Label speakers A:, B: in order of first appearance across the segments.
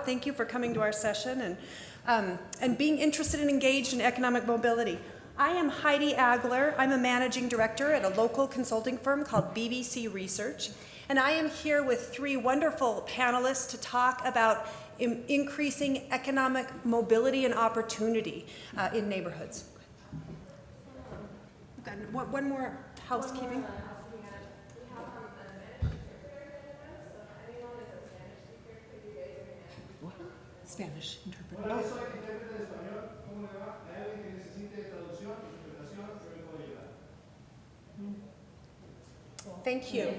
A: Thank you for coming to our session and being interested and engaged in economic mobility. I am Heidi Agler. I'm a managing director at a local consulting firm called BBC Research. And I am here with three wonderful panelists to talk about increasing economic mobility and opportunity in neighborhoods. One more housekeeping. Spanish interpreter. Thank you.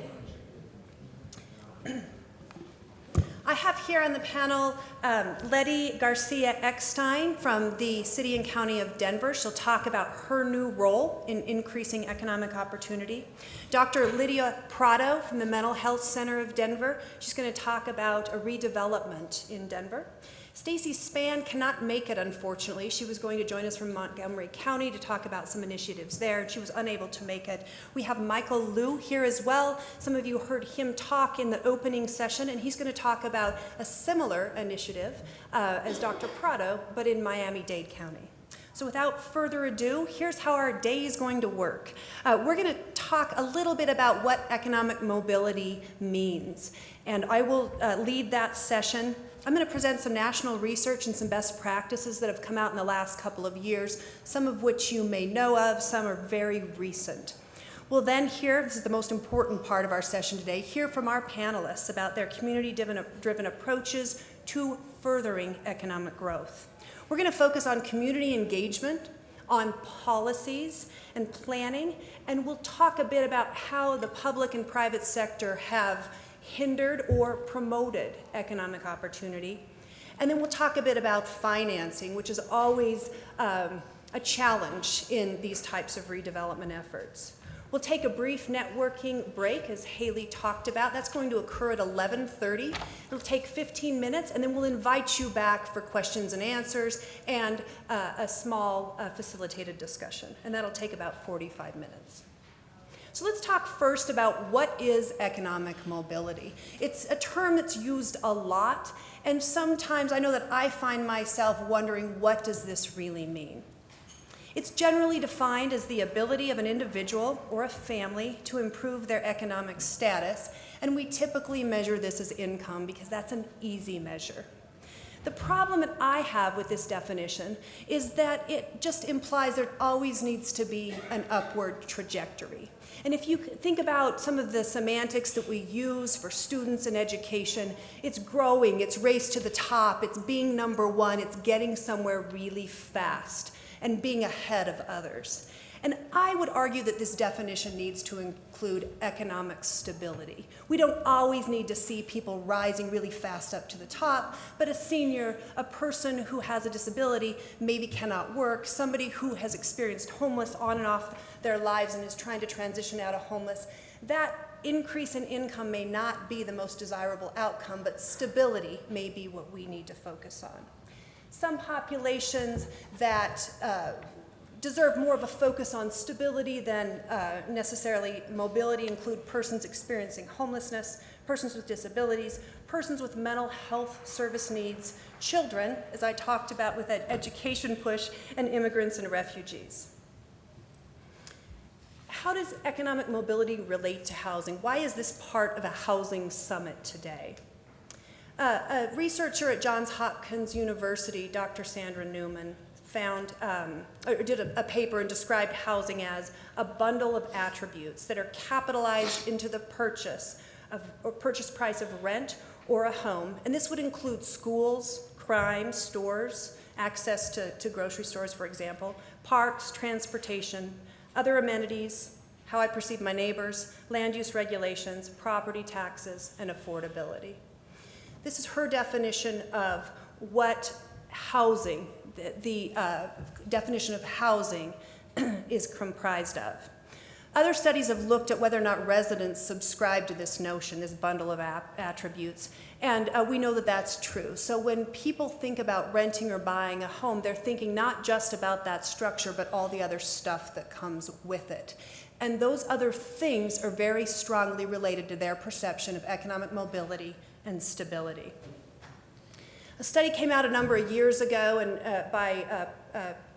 A: I have here on the panel Letty Garcia-Eckstein from the City and County of Denver. She'll talk about her new role in increasing economic opportunity. Dr. Lydia Prado from the Mental Health Center of Denver. She's going to talk about a redevelopment in Denver. Stacy Spann cannot make it, unfortunately. She was going to join us from Montgomery County to talk about some initiatives there, and she was unable to make it. We have Michael Liu here as well. Some of you heard him talk in the opening session, and he's going to talk about a similar initiative as Dr. Prado, but in Miami-Dade County. So without further ado, here's how our day is going to work. We're going to talk a little bit about what economic mobility means, and I will lead that session. I'm going to present some national research and some best practices that have come out in the last couple of years, some of which you may know of, some are very recent. We'll then hear, this is the most important part of our session today, hear from our panelists about their community-driven approaches to furthering economic growth. We're going to focus on community engagement, on policies and planning, and we'll talk a bit about how the public and private sector have hindered or promoted economic opportunity. And then we'll talk a bit about financing, which is always a challenge in these types of redevelopment efforts. We'll take a brief networking break, as Haley talked about. That's going to occur at 11:30. It'll take 15 minutes, and then we'll invite you back for questions and answers and a small facilitated discussion. And that'll take about 45 minutes. So let's talk first about what is economic mobility. It's a term that's used a lot, and sometimes I know that I find myself wondering, what does this really mean? It's generally defined as the ability of an individual or a family to improve their economic status, and we typically measure this as income because that's an easy measure. The problem that I have with this definition is that it just implies there always needs to be an upward trajectory. And if you think about some of the semantics that we use for students in education, it's growing, it's race to the top, it's being number one, it's getting somewhere really fast and being ahead of others. And I would argue that this definition needs to include economic stability. We don't always need to see people rising really fast up to the top, but a senior, a person who has a disability, maybe cannot work, somebody who has experienced homeless on and off their lives and is trying to transition out of homeless, that increase in income may not be the most desirable outcome, but stability may be what we need to focus on. Some populations that deserve more of a focus on stability than necessarily mobility include persons experiencing homelessness, persons with disabilities, persons with mental health service needs, children, as I talked about with that education push, and immigrants and refugees. How does economic mobility relate to housing? Why is this part of a housing summit today? A researcher at Johns Hopkins University, Dr. Sandra Newman, did a paper and described housing as a bundle of attributes that are capitalized into the purchase price of rent or a home. And this would include schools, crime, stores, access to grocery stores, for example, parks, transportation, other amenities, how I perceive my neighbors, land use regulations, property taxes, and affordability. This is her definition of what housing, the definition of housing is comprised of. Other studies have looked at whether or not residents subscribe to this notion, this bundle of attributes, and we know that that's true. So when people think about renting or buying a home, they're thinking not just about that structure, but all the other stuff that comes with it. And those other things are very strongly related to their perception of economic mobility and stability. A study came out a number of years ago and by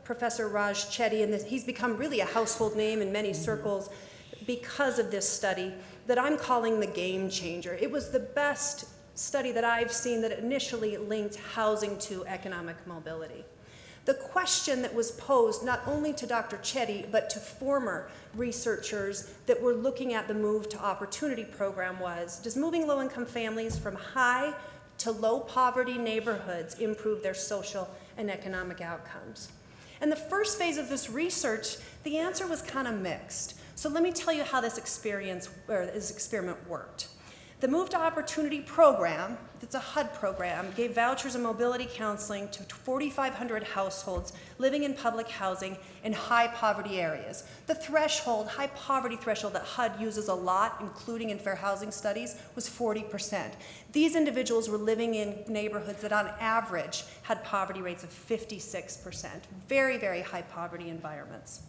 A: Professor Raj Chetty, and he's become really a household name in many circles because of this study that I'm calling the game changer. It was the best study that I've seen that initially linked housing to economic mobility. The question that was posed not only to Dr. Chetty, but to former researchers that were looking at the Move to Opportunity program was, does moving low-income families from high to low poverty neighborhoods improve their social and economic outcomes? And the first phase of this research, the answer was kind of mixed. So let me tell you how this experiment worked. The Move to Opportunity program, it's a HUD program, gave vouchers and mobility counseling to 4,500 households living in public housing in high poverty areas. The threshold, high poverty threshold that HUD uses a lot, including in fair housing studies, was 40%. These individuals were living in neighborhoods that on average had poverty rates of 56%. Very, very high poverty environments.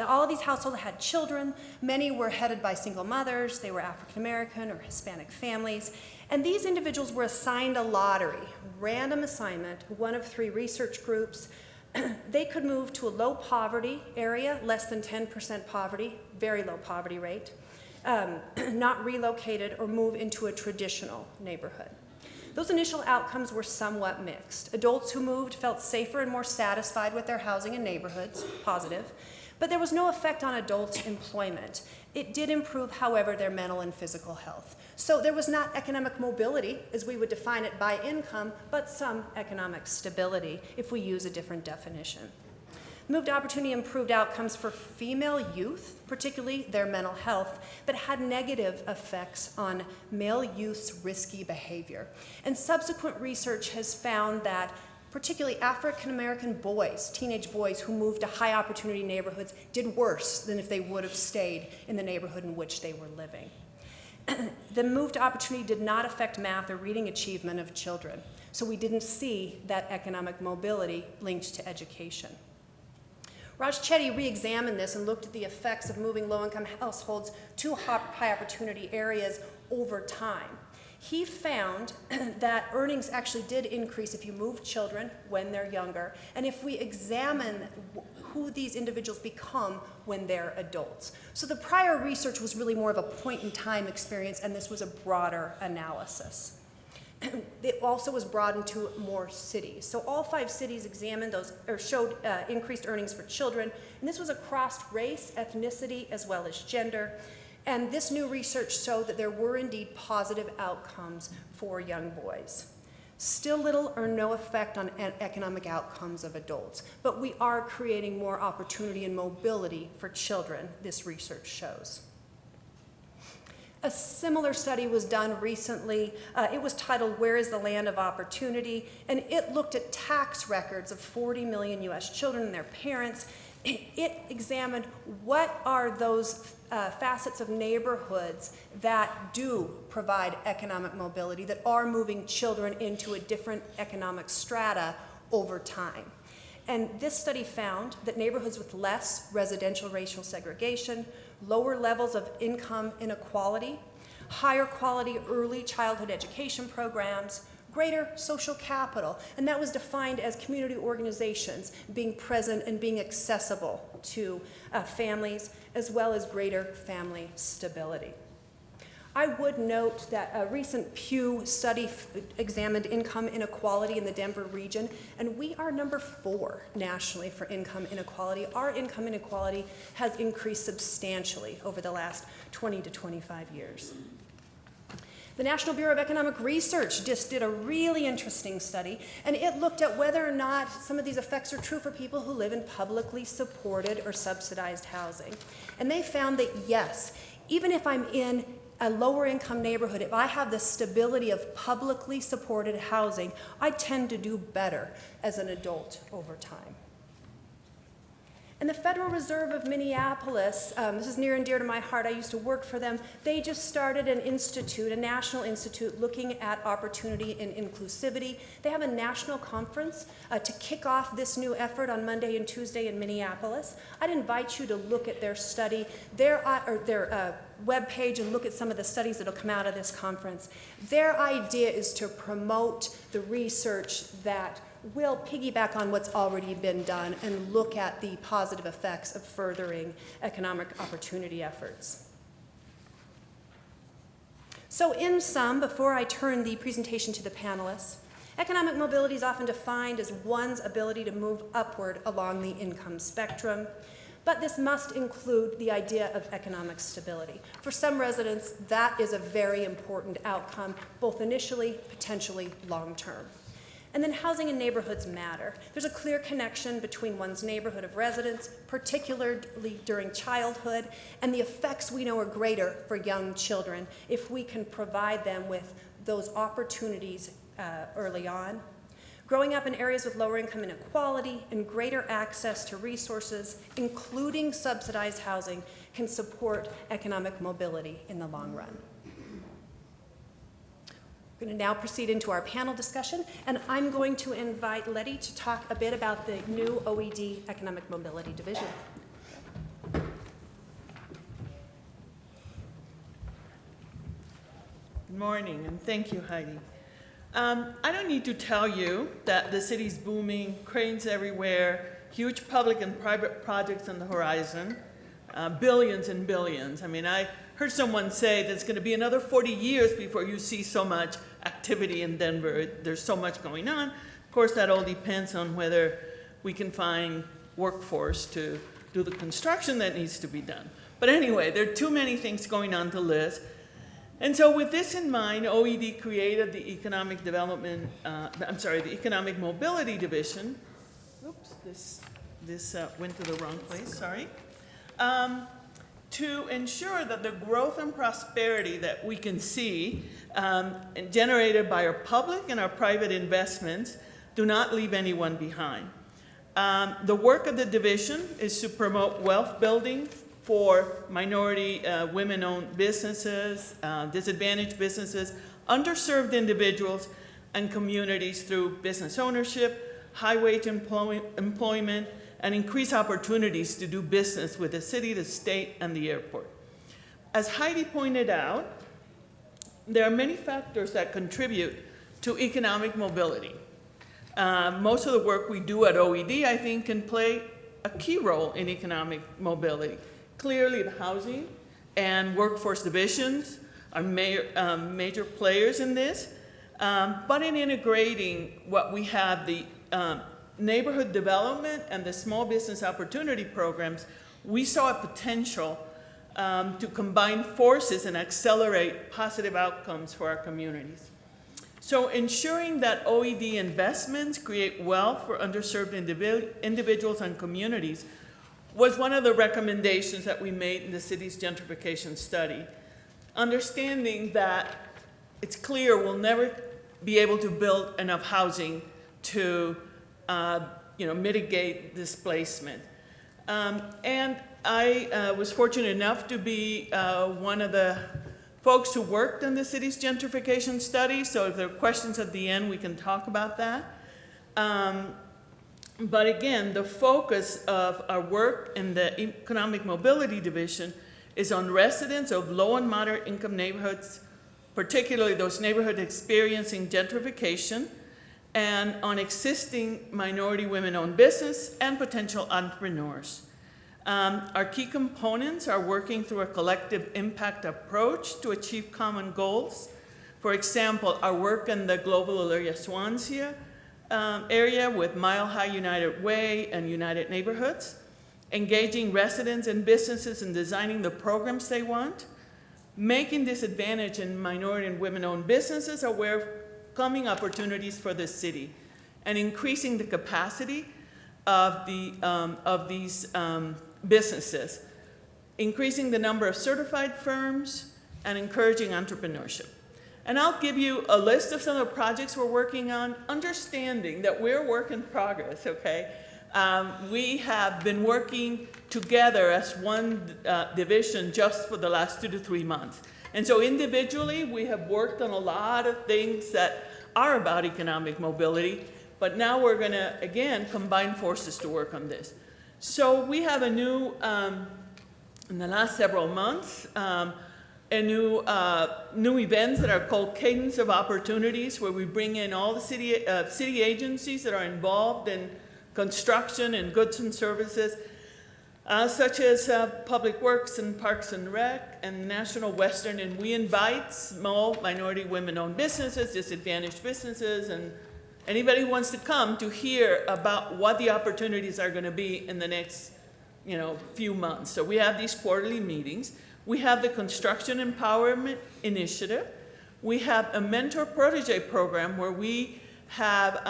A: All of these households had children. Many were headed by single mothers. They were African American or Hispanic families. And these individuals were assigned a lottery, random assignment, one of 3 research groups. They could move to a low poverty area, less than 10% poverty, very low poverty rate, not relocated or move into a traditional neighborhood. Those initial outcomes were somewhat mixed. Adults who moved felt safer and more satisfied with their housing and neighborhoods, positive. But there was no effect on adult employment. It did improve, however, their mental and physical health. So there was not economic mobility, as we would define it by income, but some economic stability, if we use a different definition. Move to Opportunity improved outcomes for female youth, particularly their mental health, but had negative effects on male youth's risky behavior. And subsequent research has found that particularly African-American boys, teenage boys who moved to high opportunity neighborhoods did worse than if they would have stayed in the neighborhood in which they were living. The Move to Opportunity did not affect math or reading achievement of children, so we didn't see that economic mobility linked to education. Raj Chetty re-examined this and looked at the effects of moving low-income households to high opportunity areas over time. He found that earnings actually did increase if you move children when they're younger, and if we examine who these individuals become when they're adults. So the prior research was really more of a point-in-time experience, and this was a broader analysis. It also was broadened to more cities. So all 5 cities examined those, or showed increased earnings for children, and this was across race, ethnicity, as well as gender. And this new research showed that there were indeed positive outcomes for young boys. Still little or no effect on economic outcomes of adults, but we are creating more opportunity and mobility for children, this research shows. A similar study was done recently. It was titled, Where is the Land of Opportunity? And it looked at tax records of 40 million US children and their parents. It examined what are those facets of neighborhoods that do provide economic mobility, that are moving children into a different economic strata over time. And this study found that neighborhoods with less residential racial segregation, lower levels of income inequality, higher quality early childhood education programs, greater social capital, and that was defined as community organizations being present and being accessible to families, as well as greater family stability. I would note that a recent Pew study examined income inequality in the Denver region, and we are number 4 nationally for income inequality. Our income inequality has increased substantially over the last 20 to 25 years. The National Bureau of Economic Research just did a really interesting study, and it looked at whether or not some of these effects are true for people who live in publicly supported or subsidized housing. And they found that yes, even if I'm in a lower income neighborhood, if I have the stability of publicly supported housing, I tend to do better as an adult over time. And the Federal Reserve of Minneapolis, this is near and dear to my heart, I used to work for them, they just started an institute, a national institute, looking at opportunity and inclusivity. They have a national conference to kick off this new effort on Monday and Tuesday in Minneapolis. I'd invite you to look at their study. Their webpage and look at some of the studies that will come out of this conference. Their idea is to promote the research that will piggyback on what's already been done and look at the positive effects of furthering economic opportunity efforts. So in sum, before I turn the presentation to the panelists, economic mobility is often defined as one's ability to move upward along the income spectrum, but this must include the idea of economic stability. For some residents, that is a very important outcome, both initially, potentially long-term. And then housing and neighborhoods matter. There's a clear connection between one's neighborhood of residence, particularly during childhood, and the effects we know are greater for young children if we can provide them with those opportunities early on. Growing up in areas with lower income inequality and greater access to resources, including subsidized housing, can support economic mobility in the long run. We're going to now proceed into our panel discussion, and I'm going to invite Letty to talk a bit about the new OED Economic Mobility Division.
B: Good morning, and thank you, Heidi. I don't need to tell you that the city's booming, cranes everywhere, huge public and private projects on the horizon, billions and billions. I mean, I heard someone say that it's going to be another 40 years before you see so much activity in Denver. There's so much going on. Of course, that all depends on whether we can find workforce to do the construction that needs to be done. But anyway, there are too many things going on to list. And so with this in mind, OED created the Economic Mobility Division. Oops, this went to the wrong place, sorry. To ensure that the growth and prosperity that we can see generated by our public and our private investments do not leave anyone behind. The work of the division is to promote wealth building for minority women-owned businesses, disadvantaged businesses, underserved individuals, and communities through business ownership, high-wage employment, and increase opportunities to do business with the city, the state, and the airport. As Heidi pointed out, there are many factors that contribute to economic mobility. Most of the work we do at OED, I think, can play a key role in economic mobility. Clearly, the housing and workforce divisions are major players in this, but in integrating what we have, the neighborhood development and the small business opportunity programs, we saw a potential to combine forces and accelerate positive outcomes for our communities. So ensuring that OED investments create wealth for underserved individuals and communities was one of the recommendations that we made in the city's gentrification study. Understanding that it's clear we'll never be able to build enough housing to mitigate displacement. And I was fortunate enough to be one of the folks who worked on the city's gentrification study, so if there are questions at the end, we can talk about that. But again, the focus of our work in the Economic Mobility Division is on residents of low and moderate income neighborhoods, particularly those neighborhoods experiencing gentrification, and on existing minority women-owned business and potential entrepreneurs. Our key components are working through a collective impact approach to achieve common goals. For example, our work in the global Elyria Swansea area with Mile High United Way and United Neighborhoods, engaging residents and businesses in designing the programs they want, making disadvantaged and minority and women-owned businesses aware of coming opportunities for the city, and increasing the capacity of these businesses, increasing the number of certified firms, and encouraging entrepreneurship. And I'll give you a list of some of the projects we're working on, understanding that we're a work in progress, okay? We have been working together as one division just for the last 2 to 3 months. And so individually, we have worked on a lot of things that are about economic mobility, but now we're gonna, again, combine forces to work on this. So we have a new, in the last several months, new events that are called Cadence of Opportunities, where we bring in all the city agencies that are involved in construction and goods and services, such as Public Works and Parks and Rec and National Western, and we invite small minority women-owned businesses, disadvantaged businesses, and anybody who wants to come to hear about what the opportunities are going to be in the next, few months. So we have these quarterly meetings. We have the Construction Empowerment Initiative. We have a mentor-protege program where we have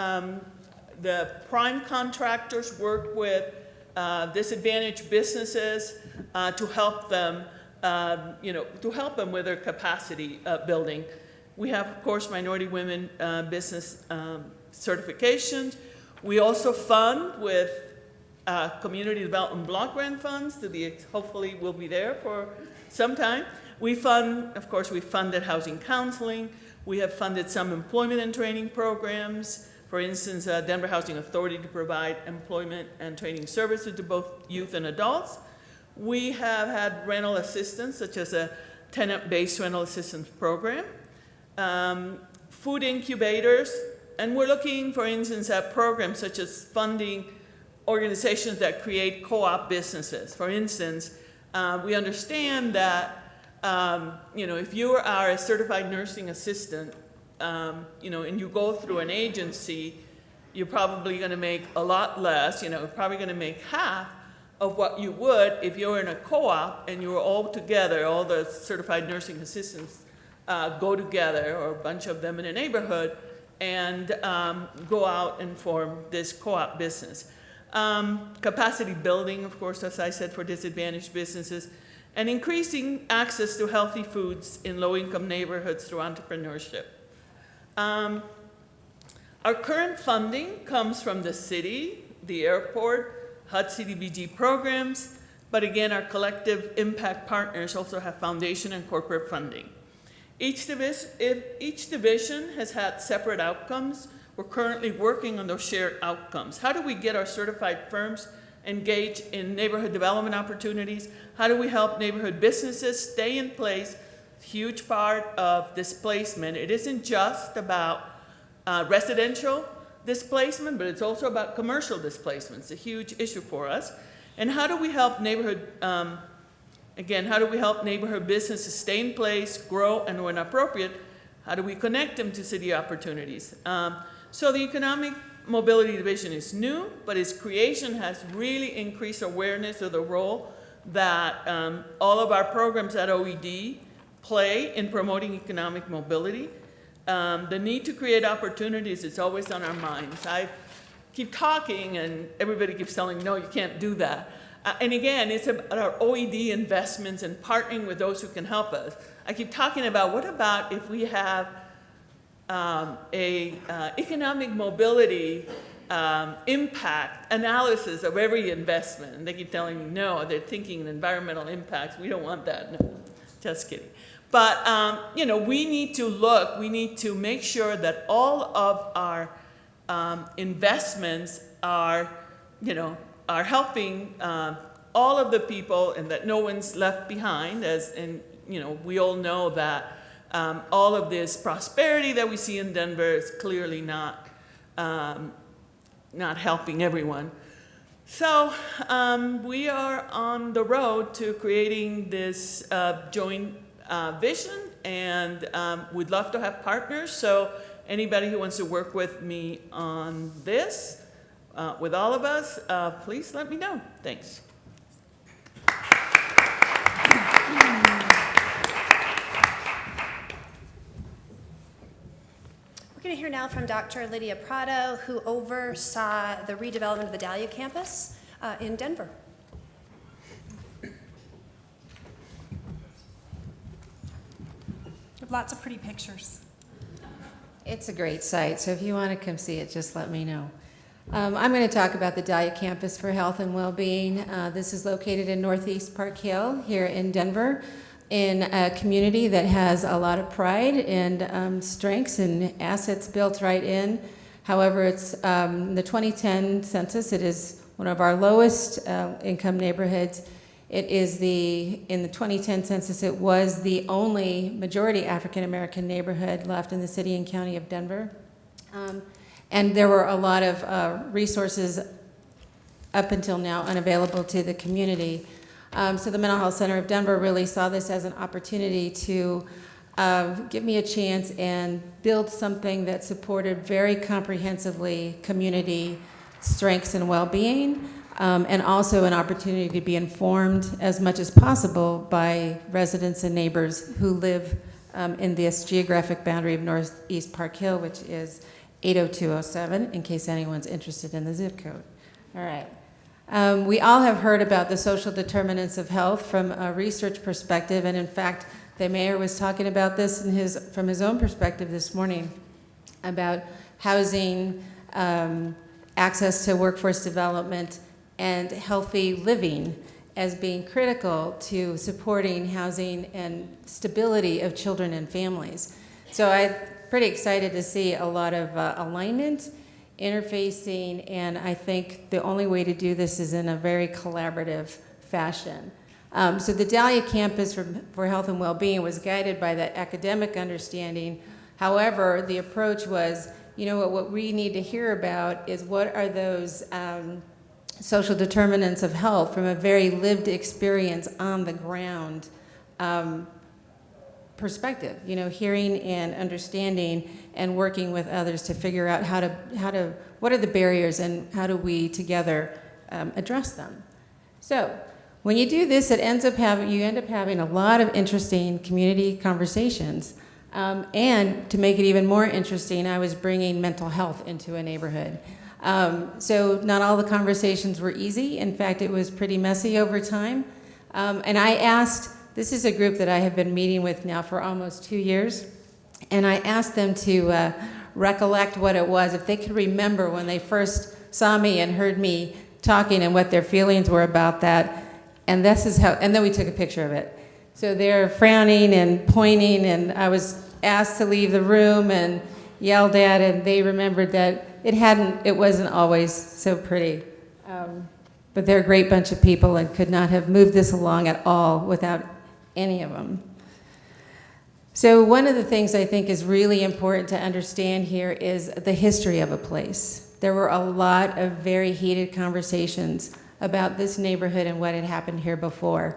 B: the prime contractors work with disadvantaged businesses to help them, with their capacity building. We have, of course, minority women business certifications. We also fund with community development block grant funds hopefully we'll be there for some time. We funded housing counseling. We have funded some employment and training programs. For instance, Denver Housing Authority to provide employment and training services to both youth and adults. We have had rental assistance, such as a tenant-based rental assistance program, food incubators, and we're looking, for instance, at programs such as funding organizations that create co-op businesses. For instance, we understand that, if you are a certified nursing assistant, and you go through an agency, you're probably going to make a lot less, probably going to make half of what you would if you're in a co-op and you're all together, all the certified nursing assistants go together, or a bunch of them in a neighborhood, and go out and form this co-op business. Capacity building, of course, as I said, for disadvantaged businesses, and increasing access to healthy foods in low-income neighborhoods through entrepreneurship. Our current funding comes from the city, the airport, HUD CDBG programs, but again, our collective impact partners also have foundation and corporate funding. Each division has had separate outcomes. We're currently working on those shared outcomes. How do we get our certified firms engaged in neighborhood development opportunities? How do we help neighborhood businesses stay in place? Huge part of displacement. It isn't just about residential displacement, but it's also about commercial displacement. It's a huge issue for us. And how do we help neighborhood businesses stay in place, grow, and when appropriate, how do we connect them to city opportunities? So the Economic Mobility Division is new, but its creation has really increased awareness of the role that all of our programs at OED play in promoting economic mobility. The need to create opportunities is always on our minds. I keep talking and everybody keeps telling me, no, you can't do that. And again, it's about our OED investments and partnering with those who can help us. I keep talking about, what about if we have economic mobility impact analysis of every investment? And they keep telling me, no, they're thinking environmental impacts. We don't want that. No, just kidding. But, we need to make sure that all of our investments are helping all of the people, and that no one's left behind, we all know that all of this prosperity that we see in Denver is clearly not helping everyone. So we are on the road to creating this joint vision, and we'd love to have partners. So anybody who wants to work with me on this, with all of us, please let me know. Thanks.
A: We're going to hear now from Dr. Lydia Prado, who oversaw the redevelopment of the Dahlia campus in Denver.
C: Lots of pretty pictures.
D: It's a great site, so if you want to come see it, just let me know. I'm going to talk about the Dahlia Campus for Health and Wellbeing. This is located in Northeast Park Hill here in Denver, in a community that has a lot of pride and strengths and assets built right in. However, it's the 2010 census. It is one of our lowest income neighborhoods. It is in the 2010 census, it was the only majority African-American neighborhood left in the city and county of Denver. And there were a lot of resources up until now unavailable to the community. So the Mental Health Center of Denver really saw this as an opportunity to give me a chance and build something that supported very comprehensively community strengths and well-being, and also an opportunity to be informed as much as possible by residents and neighbors who live in this geographic boundary of Northeast Park Hill, which is 80207, in case anyone's interested in the zip code. All right. We all have heard about the social determinants of health from a research perspective, and in fact, the mayor was talking about this from his own perspective this morning about housing, access to workforce development, and healthy living as being critical to supporting housing and stability of children and families. So I'm pretty excited to see a lot of alignment, interfacing, and I think the only way to do this is in a very collaborative fashion. So the Dahlia Campus for Health and Wellbeing was guided by that academic understanding. However, the approach was, you know what we need to hear about is what are those social determinants of health from a very lived experience on the ground perspective, you know, hearing and understanding and working with others to figure out what are the barriers and how do we together address them. So when you do this, you end up having a lot of interesting community conversations. And to make it even more interesting, I was bringing mental health into a neighborhood. So not all the conversations were easy. In fact, it was pretty messy over time. And I asked, this is a group that I have been meeting with now for almost 2 years, and I asked them to recollect what it was, if they could remember when they first saw me and heard me talking and what their feelings were about that. And this is how, and then we took a picture of it. So they're frowning and pointing, and I was asked to leave the room and yelled at, and they remembered that it wasn't always so pretty. But they're a great bunch of people and could not have moved this along at all without any of them. So one of the things I think is really important to understand here is the history of a place. There were a lot of very heated conversations about this neighborhood and what had happened here before.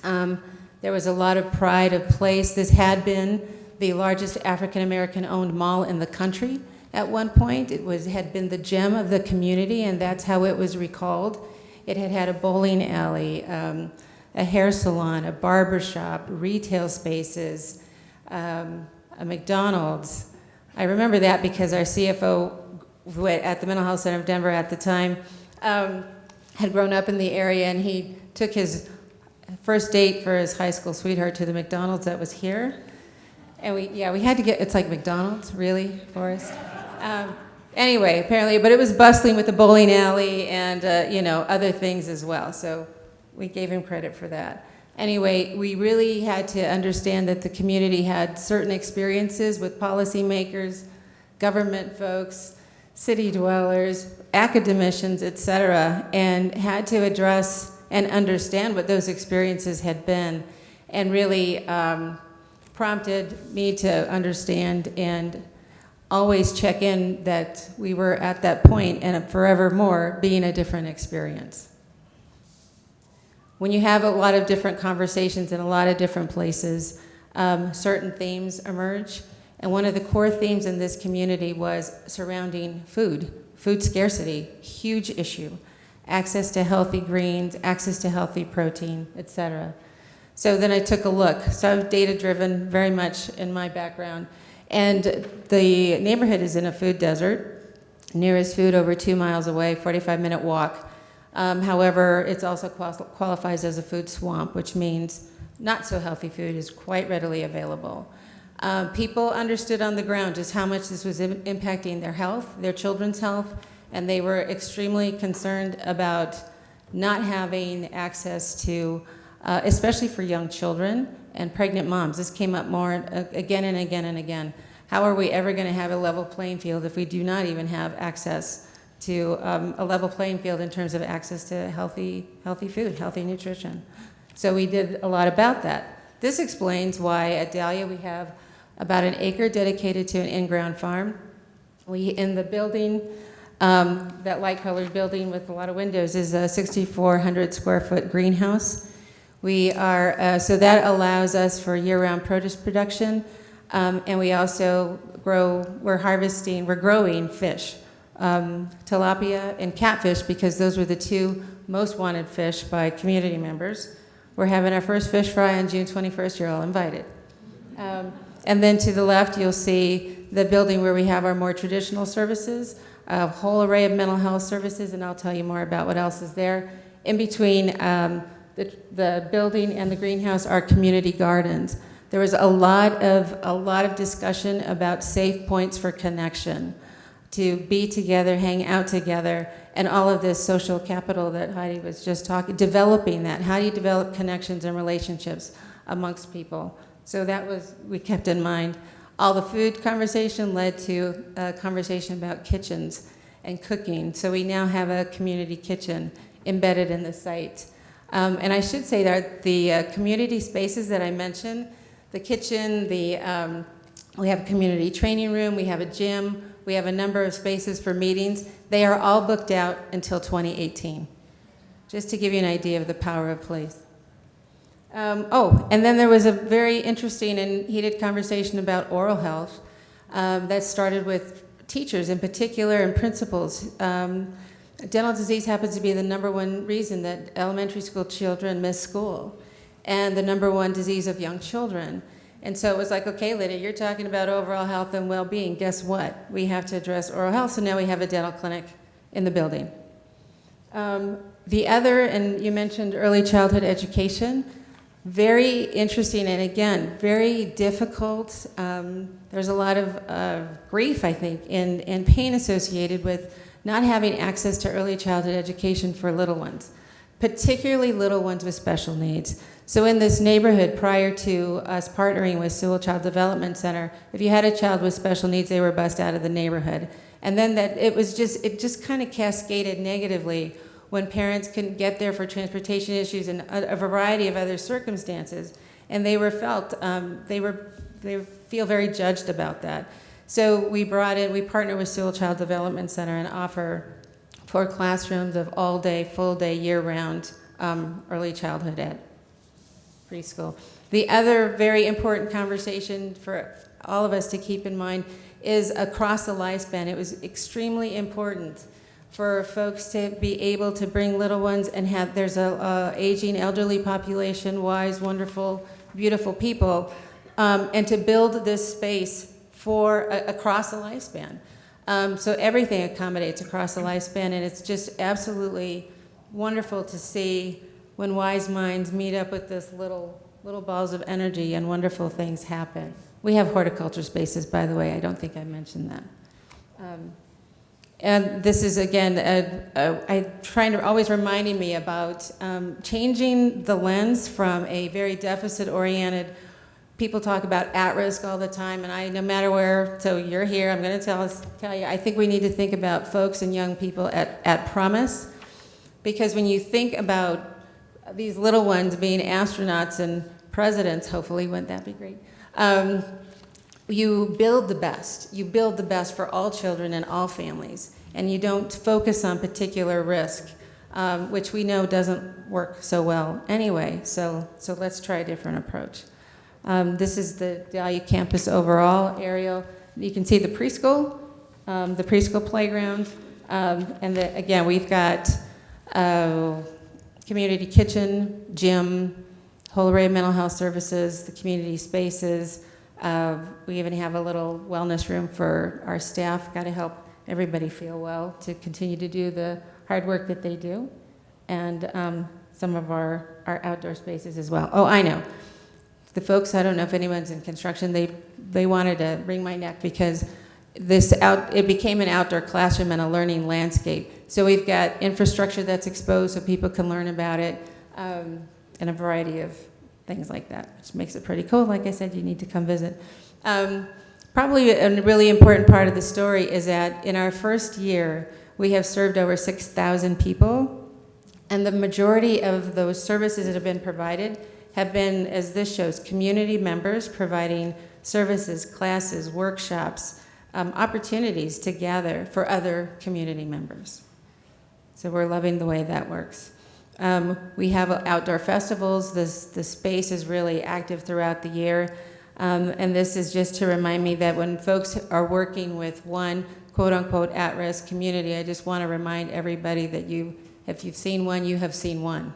D: There was a lot of pride of place. This had been the largest African-American owned mall in the country at one point. It had been the gem of the community, and that's how it was recalled. It had had a bowling alley, a hair salon, a barber shop, retail spaces, a McDonald's. I remember that because our CFO at the Mental Health Center of Denver at the time had grown up in the area, and he took his first date for his high school sweetheart to the McDonald's that was here. And we had to get, it's like McDonald's, really, Forrest? Anyway, apparently, but it was bustling with the bowling alley and, other things as well. So we gave him credit for that. Anyway, we really had to understand that the community had certain experiences with policymakers, government folks, city dwellers, academicians, et cetera, and had to address and understand what those experiences had been, and really prompted me to understand and always check in that we were at that point and forevermore being a different experience. When you have a lot of different conversations in a lot of different places, certain themes emerge. And one of the core themes in this community was surrounding food scarcity, huge issue. Access to healthy greens, access to healthy protein, et cetera. So then I took a look. So I'm data-driven very much in my background. And the neighborhood is in a food desert. Nearest food over 2 miles away, 45-minute walk. However, it also qualifies as a food swamp, which means not so healthy food is quite readily available. People understood on the ground just how much this was impacting their health, their children's health, and they were extremely concerned about not having access to, especially for young children and pregnant moms. This came up more again and again and again. How are we ever going to have a level playing field if we do not even have access to a level playing field in terms of access to healthy food, healthy nutrition. So we did a lot about that. This explains why at Dahlia we have about an acre dedicated to an in-ground farm. We, in the building, that light-colored building with a lot of windows is a 6,400 square foot greenhouse. We are, so that allows us for year-round produce production, and we also we're growing fish, tilapia and catfish, because those were the two most wanted fish by community members. We're having our first fish fry on June 21st. You're all invited. And then to the left, you'll see the building where we have our more traditional services, a whole array of mental health services, and I'll tell you more about what else is there. In between the building and the greenhouse are community gardens. There was a lot of discussion about safe points for connection, to be together, hang out together, and all of this social capital that Heidi was just developing that. How do you develop connections and relationships amongst people? So that we kept in mind. All the food conversation led to a conversation about kitchens and cooking. So we now have a community kitchen embedded in the site. And I should say that the community spaces that I mentioned, the kitchen, we have a community training room, we have a gym, we have a number of spaces for meetings. They are all booked out until 2018, just to give you an idea of the power of place. And then there was a very interesting and heated conversation about oral health that started with teachers in particular and principals. Dental disease happens to be the #1 reason that elementary school children miss school, and the #1 disease of young children. And so it was like, okay, Lydia, you're talking about overall health and well-being. Guess what? We have to address oral health, so now we have a dental clinic in the building. The other, and you mentioned early childhood education, very interesting and again, very difficult. There's a lot of grief, I think, and pain associated with not having access to early childhood education for little ones, particularly little ones with special needs. So in this neighborhood, prior to us partnering with Sewell Child Development Center, if you had a child with special needs, they were bussed out of the neighborhood. And then it just kind of cascaded negatively when parents couldn't get there for transportation issues and a variety of other circumstances. And they feel very judged about that. So we partner with Sewell Child Development Center and offer 4 classrooms of all day, full day, year round early childhood ed. Preschool. The other very important conversation for all of us to keep in mind is across the lifespan. It was extremely important for folks to be able to bring little ones and there's a aging elderly population, wise, wonderful, beautiful people, and to build this space for across the lifespan. So everything accommodates across the lifespan, and it's just absolutely wonderful to see when wise minds meet up with this little balls of energy and wonderful things happen. We have horticulture spaces, by the way. I don't think I mentioned that. And this is, again, always reminding me about changing the lens from a very deficit-oriented, people talk about at-risk all the time, and no matter where, so you're here, I'm going to tell you, I think we need to think about folks and young people at promise, because when you think about these little ones being astronauts and presidents, hopefully, wouldn't that be great? You build the best. You build the best for all children and all families, and you don't focus on particular risk, which we know doesn't work so well anyway, so let's try a different approach. This is the Dahlia campus overall aerial. You can see the preschool playground, and again, we've got community kitchen, gym, whole array of mental health services, the community spaces. We even have a little wellness room for our staff. Got to help everybody feel well to continue to do the hard work that they do. And some of our outdoor spaces as well. Oh, I know. The folks, I don't know if anyone's in construction, they wanted to wring my neck because it became an outdoor classroom and a learning landscape. So we've got infrastructure that's exposed so people can learn about it, and a variety of things like that, which makes it pretty cool. Like I said, you need to come visit. Probably a really important part of the story is that in our first year, We have served over 6,000 people, and the majority of those services that have been provided have been, as this shows, community members providing services, classes, workshops, opportunities to gather for other community members. So we're loving the way that works. We have outdoor festivals. The space is really active throughout the year. And this is just to remind me that when folks are working with one quote-unquote at-risk community, I just want to remind everybody that if you've seen one, you have seen one.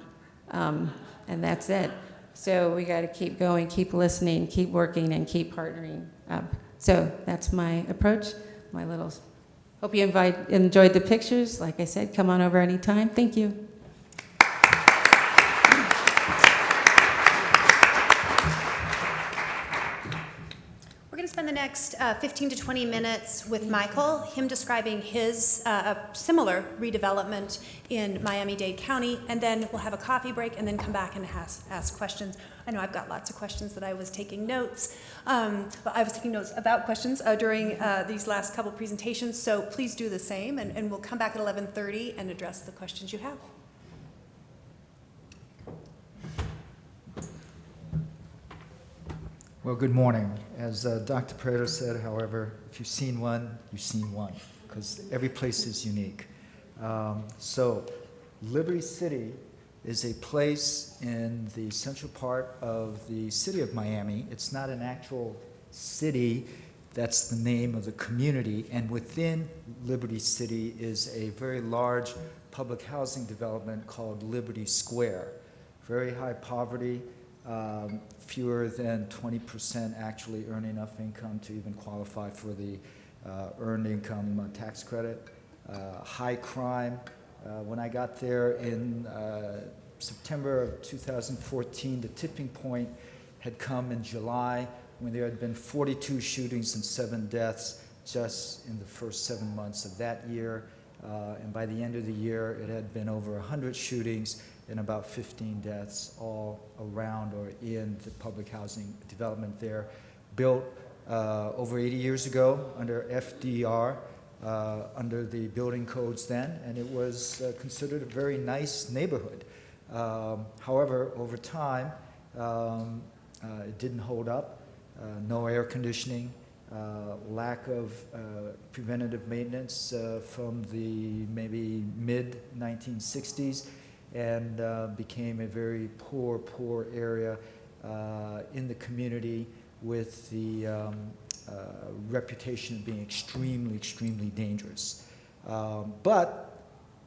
D: And that's it. So we got to keep going, keep listening, keep working, and keep partnering up. So that's my approach, my little... Hope you enjoyed the pictures. Like I said, come on over anytime. Thank you.
A: We're going to spend the next 15 to 20 minutes with Michael, him describing his similar redevelopment in Miami-Dade County, and then we'll have a coffee break and then come back and ask questions. I know I've got lots of questions that I was taking notes. But I was taking notes about questions during these last couple presentations, so please do the same, and we'll come back at 11:30 and address the questions you have.
C: Well, good morning. As Dr. Pareto said, however, if you've seen one, you've seen one, because every place is unique. So Liberty City is a place in the central part of the city of Miami. It's not an actual city. That's the name of the community. And within Liberty City is a very large public housing development called Liberty Square. Very high poverty. Fewer than 20% actually earn enough income to even qualify for the earned income tax credit. High crime. When I got there in September of 2014, the tipping point had come in July when there had been 42 shootings and 7 deaths just in the first 7 months of that year. And by the end of the year, it had been over 100 shootings and about 15 deaths all around or in the public housing development there. Built over 80 years ago under FDR, under the building codes then, and it was considered a very nice neighborhood. However, over time, it didn't hold up. No air conditioning, lack of preventative maintenance from the maybe mid-1960s, and became a very poor area in the community with the reputation of being extremely dangerous. But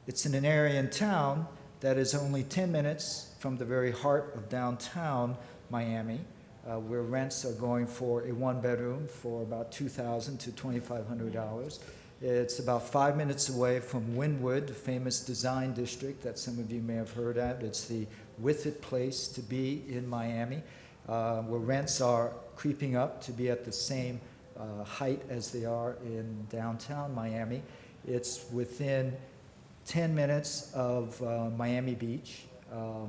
C: it's in an area in town that is only 10 minutes from the very heart of downtown Miami, where rents are going for a 1-bedroom for about $2,000 to $2,500. It's about 5 minutes away from Wynwood, the famous design district that some of you may have heard of. It's the with-it place to be in Miami, where rents are creeping up to be at the same height as they are in downtown Miami. It's within 10 minutes of Miami Beach,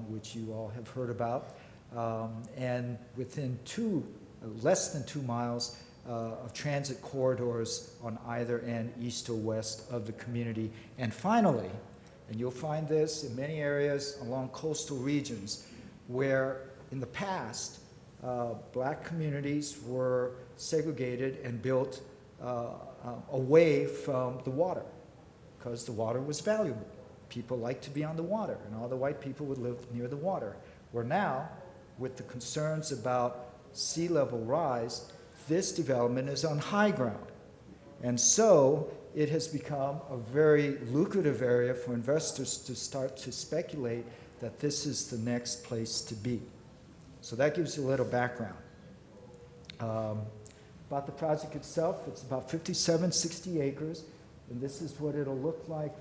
C: which you all have heard about, and within less than 2 miles of transit corridors on either end, east or west of the community. And finally, and you'll find this in many areas along coastal regions, where in the past, black communities were segregated and built away from the water, because the water was valuable. People liked to be on the water, and all the white people would live near the water. Where now, with the concerns about sea level rise, this development is on high ground. And so it has become a very lucrative area for investors to start to speculate that this is the next place to be. So that gives you a little background. About the project itself, it's about 60 acres, and this is what it'll look like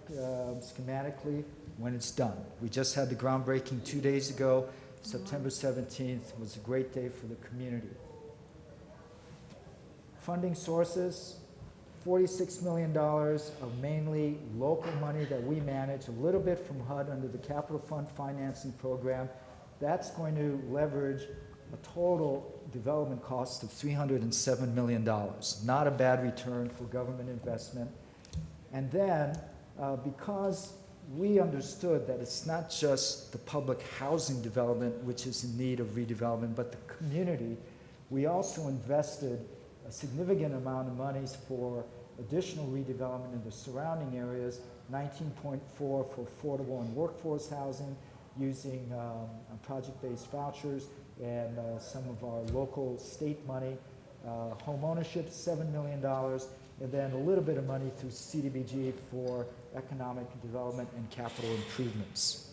C: schematically when it's done. We just had the groundbreaking 2 days ago. September 17th was a great day for the community. Funding sources, $46 million of mainly local money that we manage, a little bit from HUD under the Capital Fund Financing Program. That's going to leverage a total development cost of $307 million. Not a bad return for government investment. And then because we understood that it's not just the public housing development which is in need of redevelopment, but the community. We also invested a significant amount of monies for additional redevelopment in the surrounding areas, 19.4 for affordable and workforce housing, using project-based vouchers and some of our local state money. Home ownership, $7 million, and then a little bit of money through CDBG for economic development and capital improvements.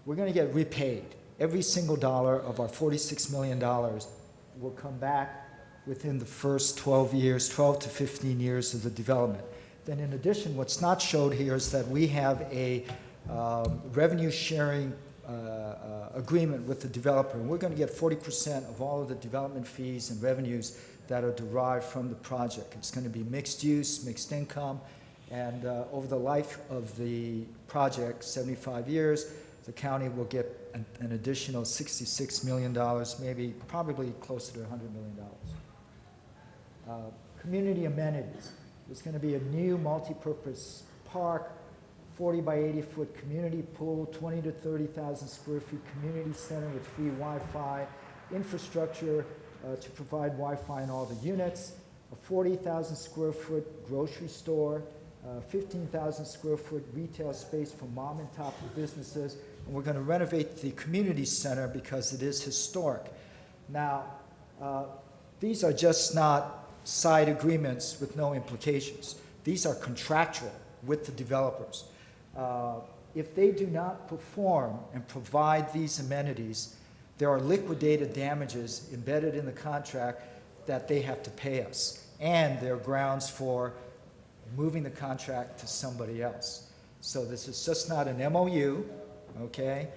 C: We're going to get repaid. Every single dollar of our $46 million will come back within the first 12 to 15 years of the development. Then in addition, what's not showed here is that we have a revenue sharing agreement with the developer, and we're going to get 40% of all of the development fees and revenues that are derived from the project. It's going to be mixed use, mixed income, and over the life of the project, 75 years, the county will get an additional $66 million, maybe probably closer to $100 million. Community amenities. There's going to be a new multi-purpose park, 40 by 80 foot community pool, 20 to 30,000 square feet community center with free Wi-Fi, infrastructure to provide Wi-Fi in all the units, a 40,000 square foot grocery store, 15,000 square foot retail space for mom and pop businesses, and we're going to renovate the community center because it is historic. Now, these are just not side agreements with no implications. These are contractual with the developers. If they do not perform and provide these amenities, there are liquidated damages embedded in the contract that they have to pay us, and there are grounds for moving the contract to somebody else. So this is just not an MOU, okay,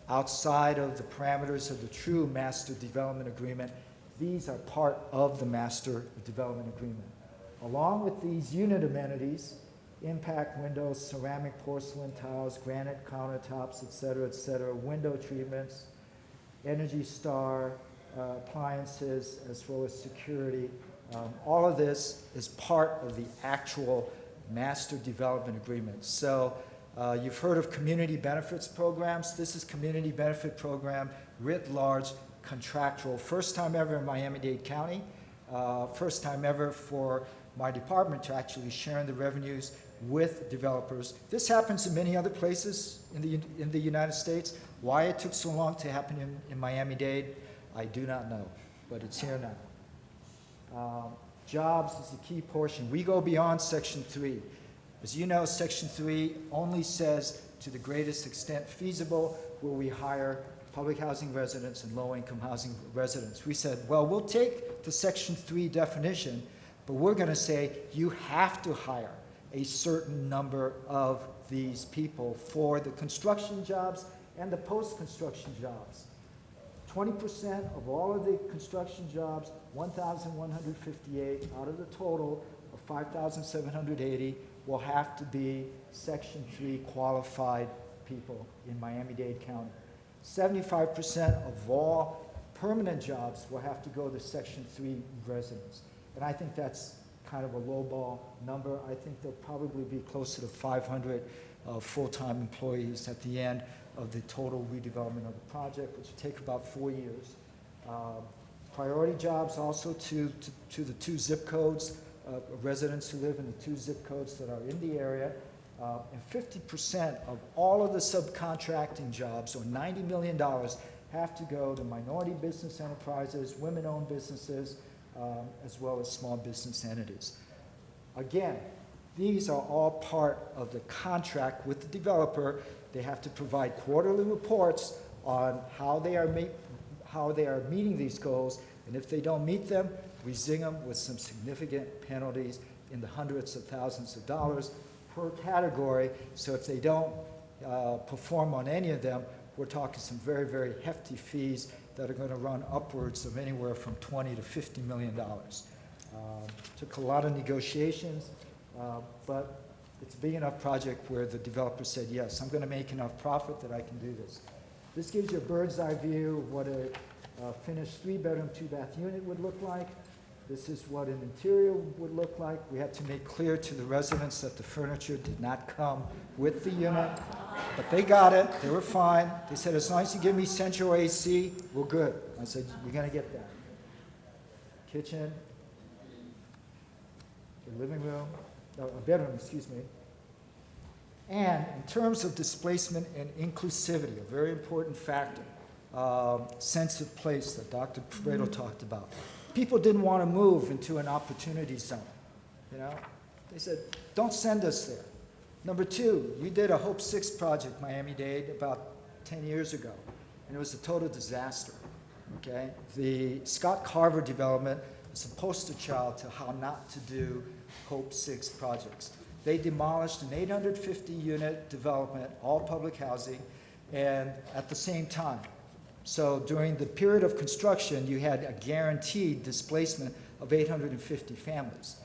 C: outside of the parameters of the true master development agreement. These are part of the master development agreement. Along with these unit amenities, impact windows, ceramic porcelain tiles, granite countertops, et cetera, window treatments, Energy Star, appliances, as well as security. All of this is part of the actual master development agreement. So you've heard of community benefits programs. This is community benefit program writ large, contractual. First time ever in Miami-Dade County. First time ever for my department to actually share in the revenues with developers. This happens in many other places in the United States. Why it took so long to happen in Miami-Dade, I do not know, but it's here now. Jobs is a key portion. We go beyond Section 3. As you know, Section 3 only says to the greatest extent feasible where we hire public housing residents and low-income housing residents. We said, well, we'll take the Section 3 definition, but we're going to say you have to hire a certain number of these people for the construction jobs and the post-construction jobs. 20% of all of the construction jobs, 1,158 out of the total of 5,780 will have to be Section 3 qualified people in Miami-Dade County. 75% of all permanent jobs will have to go to Section 3 residents. And I think that's kind of a lowball number. I think there'll probably be closer to 500 full-time employees at the end of the total redevelopment of the project, which will take about 4 years. Priority jobs also to the 2 zip codes, residents who live in the 2 zip codes that are in the area. And 50% of all of the subcontracting jobs, or $90 million, have to go to minority business enterprises, women-owned businesses, as well as small business entities. Again, these are all part of the contract with the developer. They have to provide quarterly reports on how they are meeting these goals, and if they don't meet them, we zing them with some significant penalties in the hundreds of thousands of dollars per category. So if they don't perform on any of them, we're talking some very, very hefty fees that are going to run upwards of anywhere from $20 to $50 million. Took a lot of negotiations, but it's a big enough project where the developer said, yes, I'm going to make enough profit that I can do this. This gives you a bird's eye view of what a finished 3-bedroom, 2-bath unit would look like. This is what an interior would look like. We had to make clear to the residents that the furniture did not come with the unit, but they got it. They were fine. They said, as long as you give me central AC, we're good. I said, you're going to get that. Kitchen, the living room, no, a bedroom, excuse me. And in terms of displacement and inclusivity, a very important factor, sense of place that Dr. Pareto talked about. People didn't want to move into an opportunity zone, you know? They said, don't send us there. Number two, you did a Hope 6 project, Miami-Dade, about 10 years ago, and it was a total disaster, okay? The Scott Carver development is a poster child to how not to do Hope 6 projects. They demolished an 850-unit development, all public housing, and at the same time. So during the period of construction, you had a guaranteed displacement of 850 families.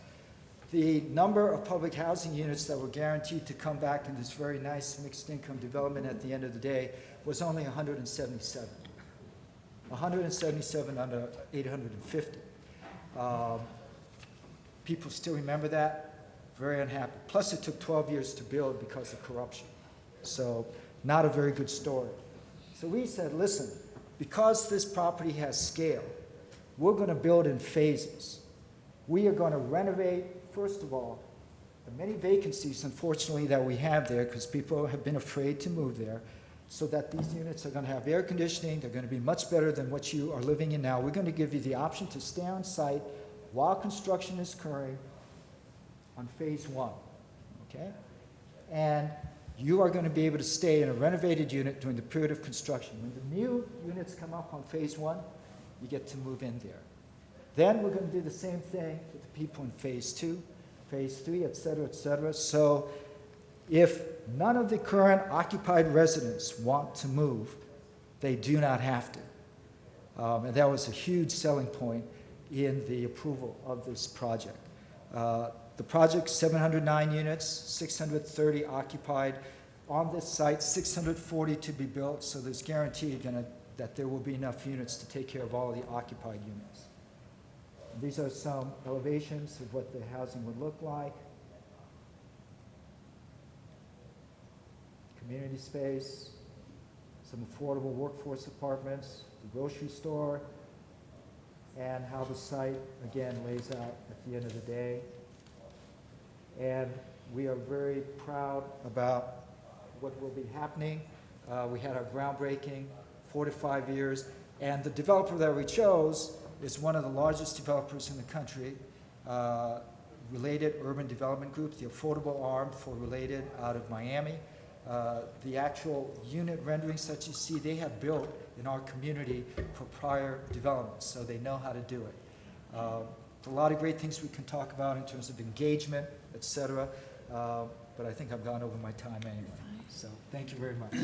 C: The number of public housing units that were guaranteed to come back in this very nice mixed income development at the end of the day was only 177. 177 under 850. People still remember that, very unhappy. Plus it took 12 years to build because of corruption. So not a very good story. So we said, listen, because this property has scale, we're going to build in phases. We are going to renovate, first of all, the many vacancies, unfortunately, that we have there, because people have been afraid to move there, so that these units are going to have air conditioning. They're going to be much better than what you are living in now. We're going to give you the option to stay on site while construction is occurring on phase 1, okay? And you are going to be able to stay in a renovated unit during the period of construction. When the new units come up on phase 1, you get to move in there. Then we're going to do the same thing with the people in phase 2, phase 3, et cetera, et cetera. So if none of the current occupied residents want to move, they do not have to. And that was a huge selling point in the approval of this project. The project, 709 units, 630 occupied. On this site, 640 to be built, so there's guaranteed that there will be enough units to take care of all of the occupied units. And these are some elevations of what the housing would look like. Community space, some affordable workforce apartments, the grocery store, and how the site, again, lays out at the end of the day. And we are very proud about what will be happening. We had our groundbreaking, 4 to 5 years, and the developer that we chose is one of the largest developers in the country, Related Urban Development Group, the affordable arm for Related out of Miami. The actual unit renderings that you see, they have built in our community for prior developments, so they know how to do it. A lot of great things we can talk about in terms of engagement, et cetera, but I think I've gone over my time anyway. So thank you very much.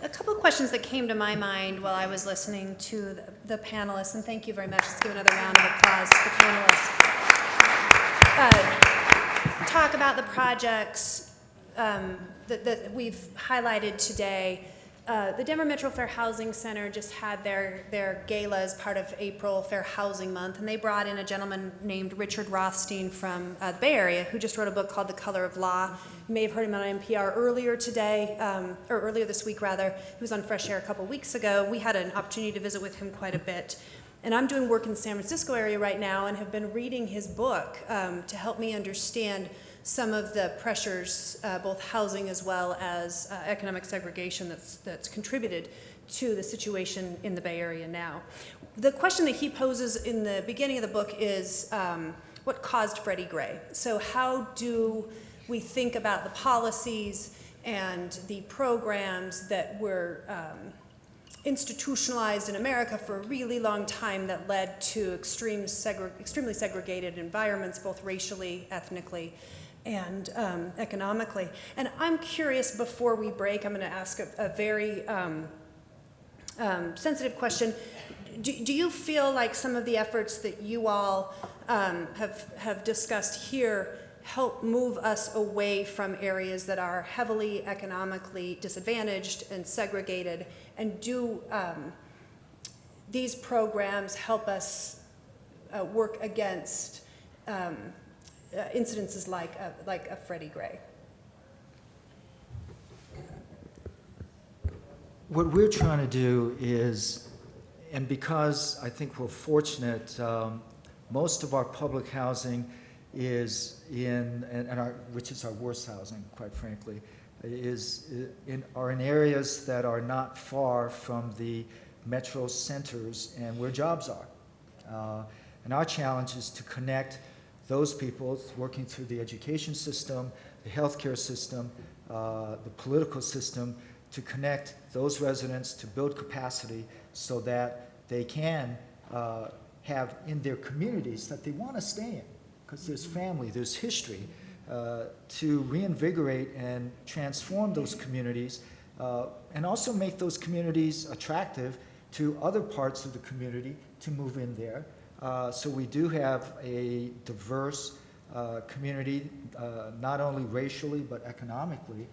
A: A couple of questions that came to my mind while I was listening to the panelists, and thank you very much. Let's give another round of applause to the panelists. Talk about the projects that we've highlighted today. The Denver Metro Fair Housing Center just had their gala as part of April Fair Housing Month, and they brought in a gentleman named Richard Rothstein from the Bay Area, who just wrote a book called The Color of Law. You may have heard him on NPR earlier today, or earlier this week rather. He was on Fresh Air a couple weeks ago. We had an opportunity to visit with him quite a bit. And I'm doing work in the San Francisco area right now and have been reading his book to help me understand some of the pressures, both housing as well as economic segregation that's contributed to the situation in the Bay Area now. The question that he poses in the beginning of the book is what caused Freddie Gray? So how do we think about the policies and the programs that were institutionalized in America for a really long time that led to extremely segregated environments, both racially, ethnically, and economically. And I'm curious, before we break, I'm going to ask a very sensitive question. Do you feel like some of the efforts that you all have discussed here help move us away from areas that are heavily economically disadvantaged and segregated, and do these programs help us work against incidences like a Freddie Gray?
C: What we're trying to do is, and because I think we're fortunate, most of our public housing is which is our worst housing, quite frankly, are in areas that are not far from the metro centers and where jobs are. And our challenge is to connect those people working through the education system, the healthcare system, the political system, to connect those residents, to build capacity so that they can have in their communities that they want to stay in, because there's family, there's history, to reinvigorate and transform those communities, and also make those communities attractive to other parts of the community to move in there. So we do have a diverse community, not only racially but economically,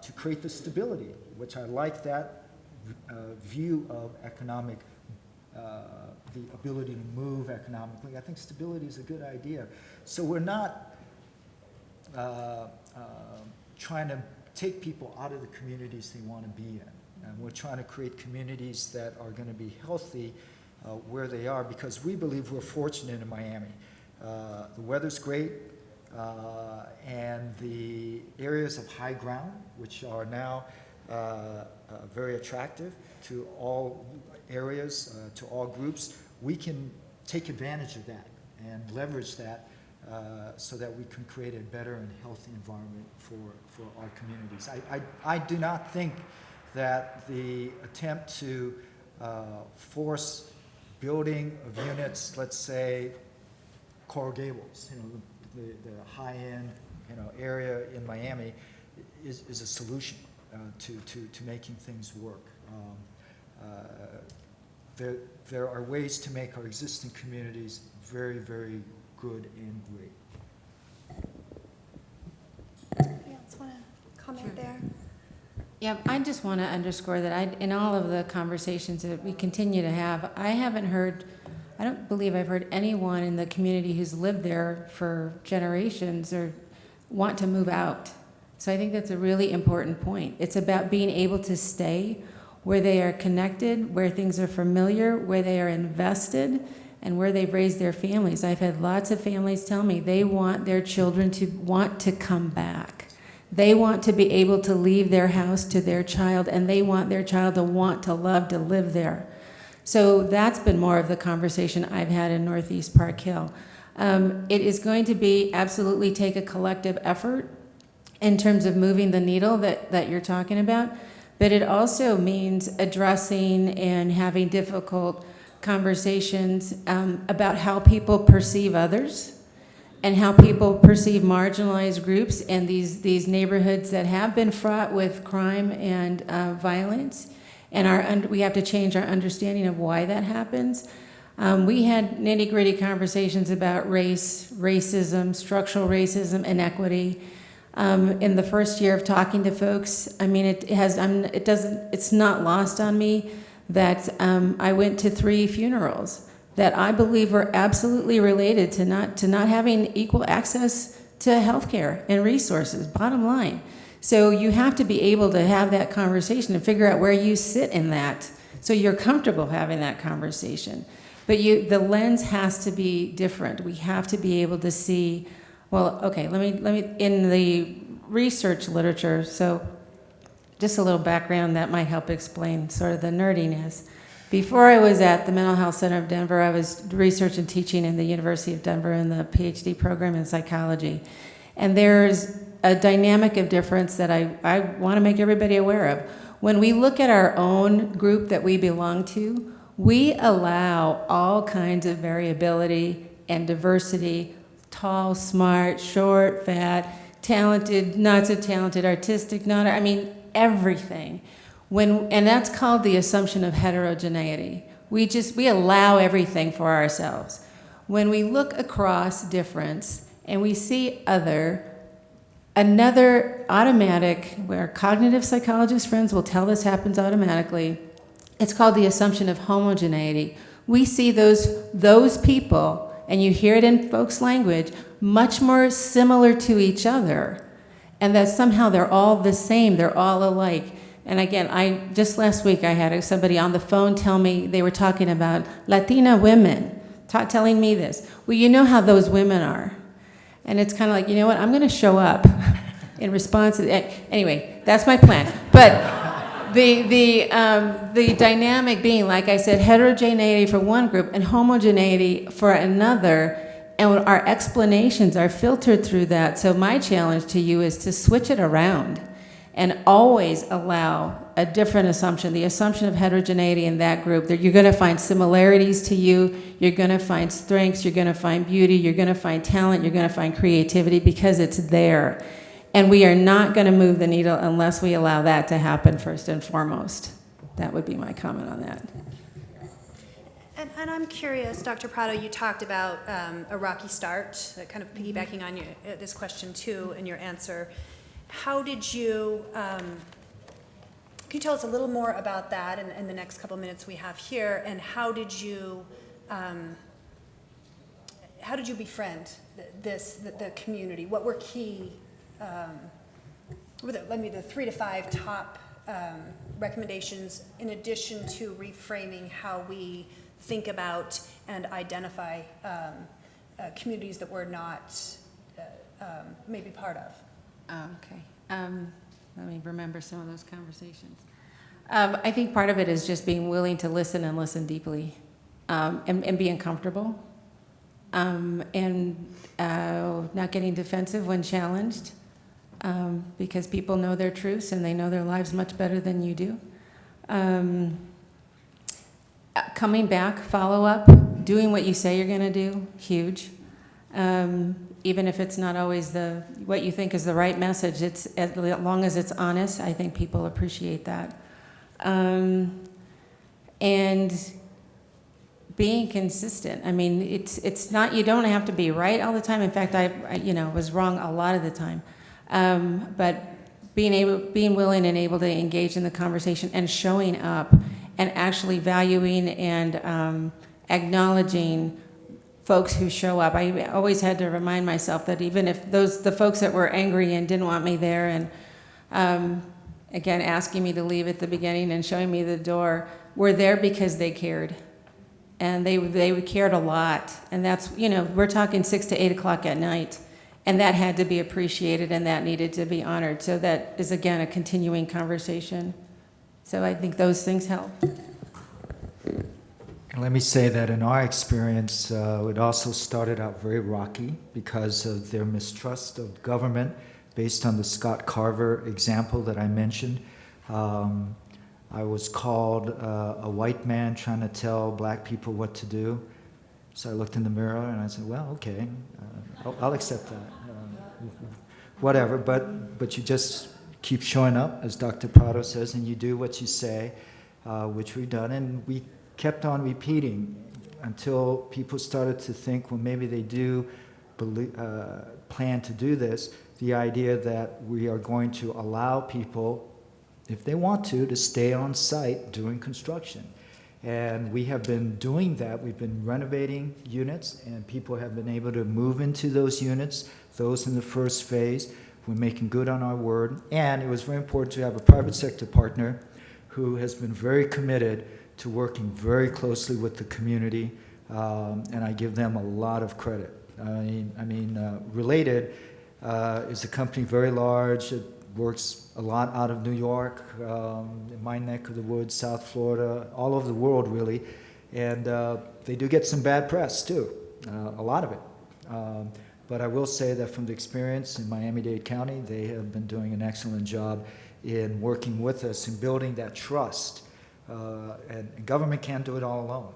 C: to create the stability, which I like that view of economic, the ability to move economically. I think stability is a good idea. So we're not trying to take people out of the communities they want to be in. And we're trying to create communities that are going to be healthy where they are, because we believe we're fortunate in Miami. The weather's great, and the areas of high ground, which are now very attractive to all areas, to all groups, we can take advantage of that and leverage that so that we can create a better and healthy environment for our communities. I do not think that the attempt to force building of units, let's say Coral Gables, the high-end area in Miami, is a solution to making things work. There are ways to make our existing communities very, very good and great.
A: Anybody else want to comment there?
D: Yeah, I just want to underscore that in all of the conversations that we continue to have, I don't believe I've heard anyone in the community who's lived there for generations or want to move out. So I think that's a really important point. It's about being able to stay where they are connected, where things are familiar, where they are invested, and where they've raised their families. I've had lots of families tell me they want their children to want to come back. They want to be able to leave their house to their child, and they want their child to want to love to live there. So that's been more of the conversation I've had in Northeast Park Hill. It is going to be absolutely take a collective effort in terms of moving the needle that you're talking about, but it also means addressing and having difficult conversations about how people perceive others and how people perceive marginalized groups and these neighborhoods that have been fraught with crime and violence. And we have to change our understanding of why that happens. We had nitty-gritty conversations about race, racism, structural racism, inequity. In the first year of talking to folks, I mean, it's not lost on me that I went to 3 funerals that I believe were absolutely related to not having equal access to health care and resources, bottom line. So you have to be able to have that conversation and figure out where you sit in that so you're comfortable having that conversation. But the lens has to be different. We have to be able to see, well, okay, let me in the research literature, so just a little background that might help explain sort of the nerdiness. Before I was at the Mental Health Center of Denver, I was research and teaching in the University of Denver in the PhD program in psychology. And there's a dynamic of difference that I want to make everybody aware of. When we look at our own group that we belong to, we allow all kinds of variability and diversity, tall, smart, short, fat, talented, not so talented, artistic, everything. And that's called the assumption of heterogeneity. We allow everything for ourselves. When we look across difference and we see another automatic, where cognitive psychologist friends will tell this happens automatically. It's called the assumption of homogeneity. We see those people, and you hear it in folks' language, much more similar to each other, and that somehow they're all the same, they're all alike. And again, just last week I had somebody on the phone tell me they were talking about Latina women, telling me this. Well, you know how those women are. And it's kind of like, you know what, I'm going to show up in response to anyway, that's my plan. But the dynamic being, like I said, heterogeneity for one group and homogeneity for another, and our explanations are filtered through that. So my challenge to you is to switch it around and always allow a different assumption, the assumption of heterogeneity in that group, that you're going to find similarities to you, you're going to find strengths, you're going to find beauty, you're going to find talent, you're going to find creativity, because it's there. And we are not going to move the needle unless we allow that to happen first and foremost. That would be my comment on that.
A: And I'm curious, Dr. Prado, you talked about a rocky start, kind of piggybacking on this question too, in your answer. How did you, can you tell us a little more about that in the next couple minutes we have here, and how did you befriend the community? What were key, the 3 to 5 top recommendations, in addition to reframing how we think about and identify communities that we're not maybe part of?
D: Okay. Let me remember some of those conversations. I think part of it is just being willing to listen and listen deeply, and being comfortable, and not getting defensive when challenged, because people know their truths and they know their lives much better than you do. Coming back, follow up, doing what you say you're going to do, huge. Even if it's not always what you think is the right message, as long as it's honest, I think people appreciate that. And being consistent. I mean, it's not, you don't have to be right all the time. In fact, I was wrong a lot of the time. But being willing and able to engage in the conversation and showing up and actually valuing and acknowledging folks who show up. I always had to remind myself that even if the folks that were angry and didn't want me there, and again, asking me to leave at the beginning and showing me the door, were there because they cared. And they cared a lot. And that's, we're talking 6 to 8 o'clock at night. And that had to be appreciated, and that needed to be honored. So that is, again, a continuing conversation. So I think those things help.
C: And let me say that in our experience, it also started out very rocky because of their mistrust of government, based on the Scott Carver example that I mentioned. I was called a white man trying to tell black people what to do. So I looked in the mirror and I said, well, okay, I'll accept that. Whatever, but you just keep showing up, as Dr. Prado says, and you do what you say, which we've done. And we kept on repeating until people started to think, well, maybe they do plan to do this. The idea that we are going to allow people, if they want to stay on site during construction. And we have been doing that. We've been renovating units, and people have been able to move into those units, those in the first phase. We're making good on our word. And it was very important to have a private sector partner who has been very committed to working very closely with the community, and I give them a lot of credit. Related is a company very large. It works a lot out of New York, in my neck of the woods, South Florida, all over the world, really. And they do get some bad press, too, a lot of it. But I will say that from the experience in Miami-Dade County, they have been doing an excellent job in working with us and building that trust. And government can't do it all alone.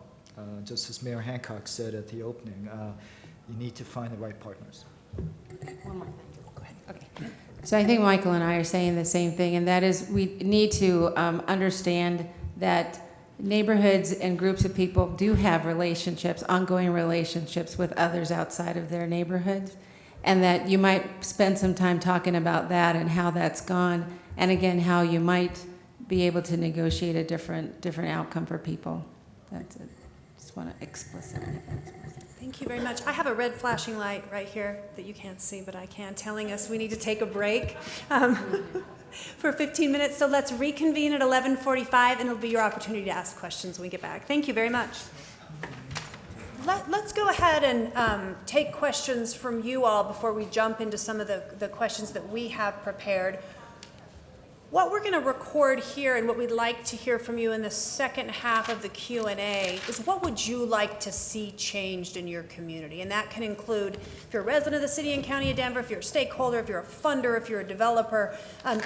C: Just as Mayor Hancock said at the opening, you need to find the right partners.
D: One more thing. Go ahead. Okay. So I think Michael and I are saying the same thing, and that is we need to understand that neighborhoods and groups of people do have relationships, ongoing relationships with others outside of their neighborhoods. and that you might spend some time talking about that and how that's gone, and again, how you might be able to negotiate a different outcome for people. That's it. Just want to explicitly.
A: Thank you very much. I have a red flashing light right here that you can't see, but I can, telling us we need to take a break for 15 minutes. So let's reconvene at 11:45, and it'll be your opportunity to ask questions when we get back. Thank you very much. Let's go ahead and take questions from you all before we jump into some of the questions that we have prepared. What we're going to record here and what we'd like to hear from you in the second half of the Q&A is what would you like to see changed in your community? And that can include if you're a resident of the city and county of Denver, if you're a stakeholder, if you're a funder, if you're a developer,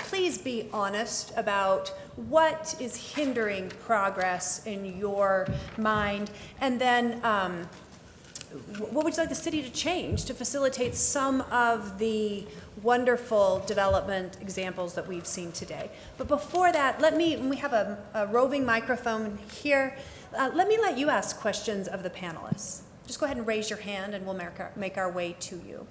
A: please be honest about what is hindering progress in your mind. And then what would you like the city to change to facilitate some of the wonderful development examples that we've seen today? But before that, we have a roving microphone here. Let me let you ask questions of the panelists. Just go ahead and raise your hand and we'll make our way to you.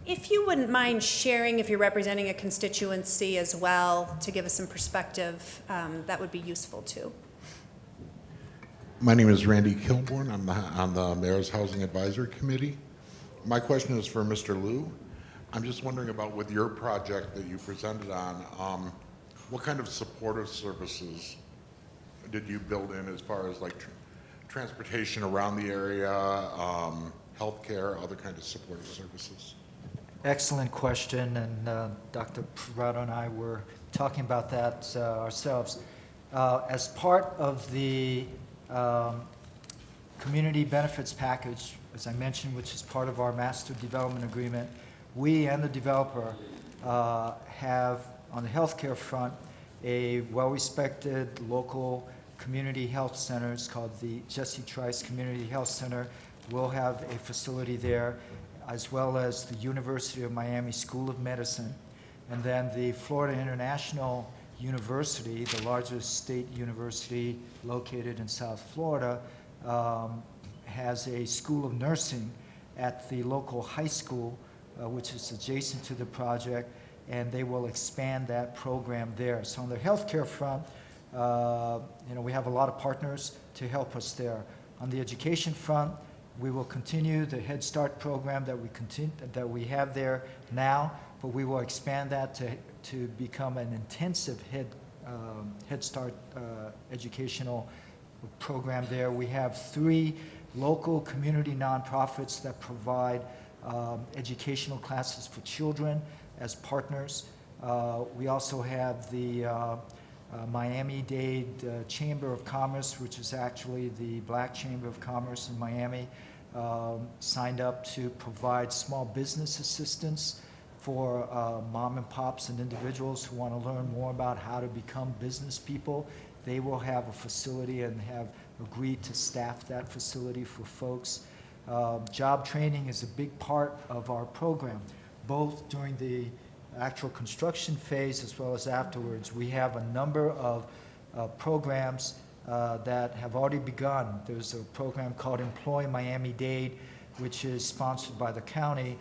A: If you wouldn't mind sharing, if you're representing a constituency as well, to give us some perspective, that would be useful too.
E: My name is Randy Kilborn. I'm on the Mayor's Housing Advisory Committee. My question is for Mr. Liu. I'm just wondering about with your project that you presented on, what kind of supportive services did you build in as far as like transportation around the area, healthcare, other kinds of supportive services?
C: Excellent question, and Dr. Prado and I were talking about that ourselves. As part of the community benefits package, as I mentioned, which is part of our master development agreement, we and the developer have, on the healthcare front, a well-respected local community health center. It's called the Jesse Trice Community Health Center. We'll have a facility there, as well as the University of Miami School of Medicine. And then the Florida International University, the largest state university located in South Florida, has a school of nursing at the local high school, which is adjacent to the project, and they will expand that program there. So on the healthcare front, we have a lot of partners to help us there. On the education front, we will continue the Head Start program that we have there now, but we will expand that to become an intensive Head Start educational program there. We have 3 local community nonprofits that provide educational classes for children as partners. We also have the Miami-Dade Chamber of Commerce, which is actually the Black Chamber of Commerce in Miami, signed up to provide small business assistance for mom and pops and individuals who want to learn more about how to become business people. They will have a facility and have agreed to staff that facility for folks. Job training is a big part of our program, both during the actual construction phase as well as afterwards. We have a number of programs that have already begun. There's a program called Employ Miami-Dade, which is sponsored by the county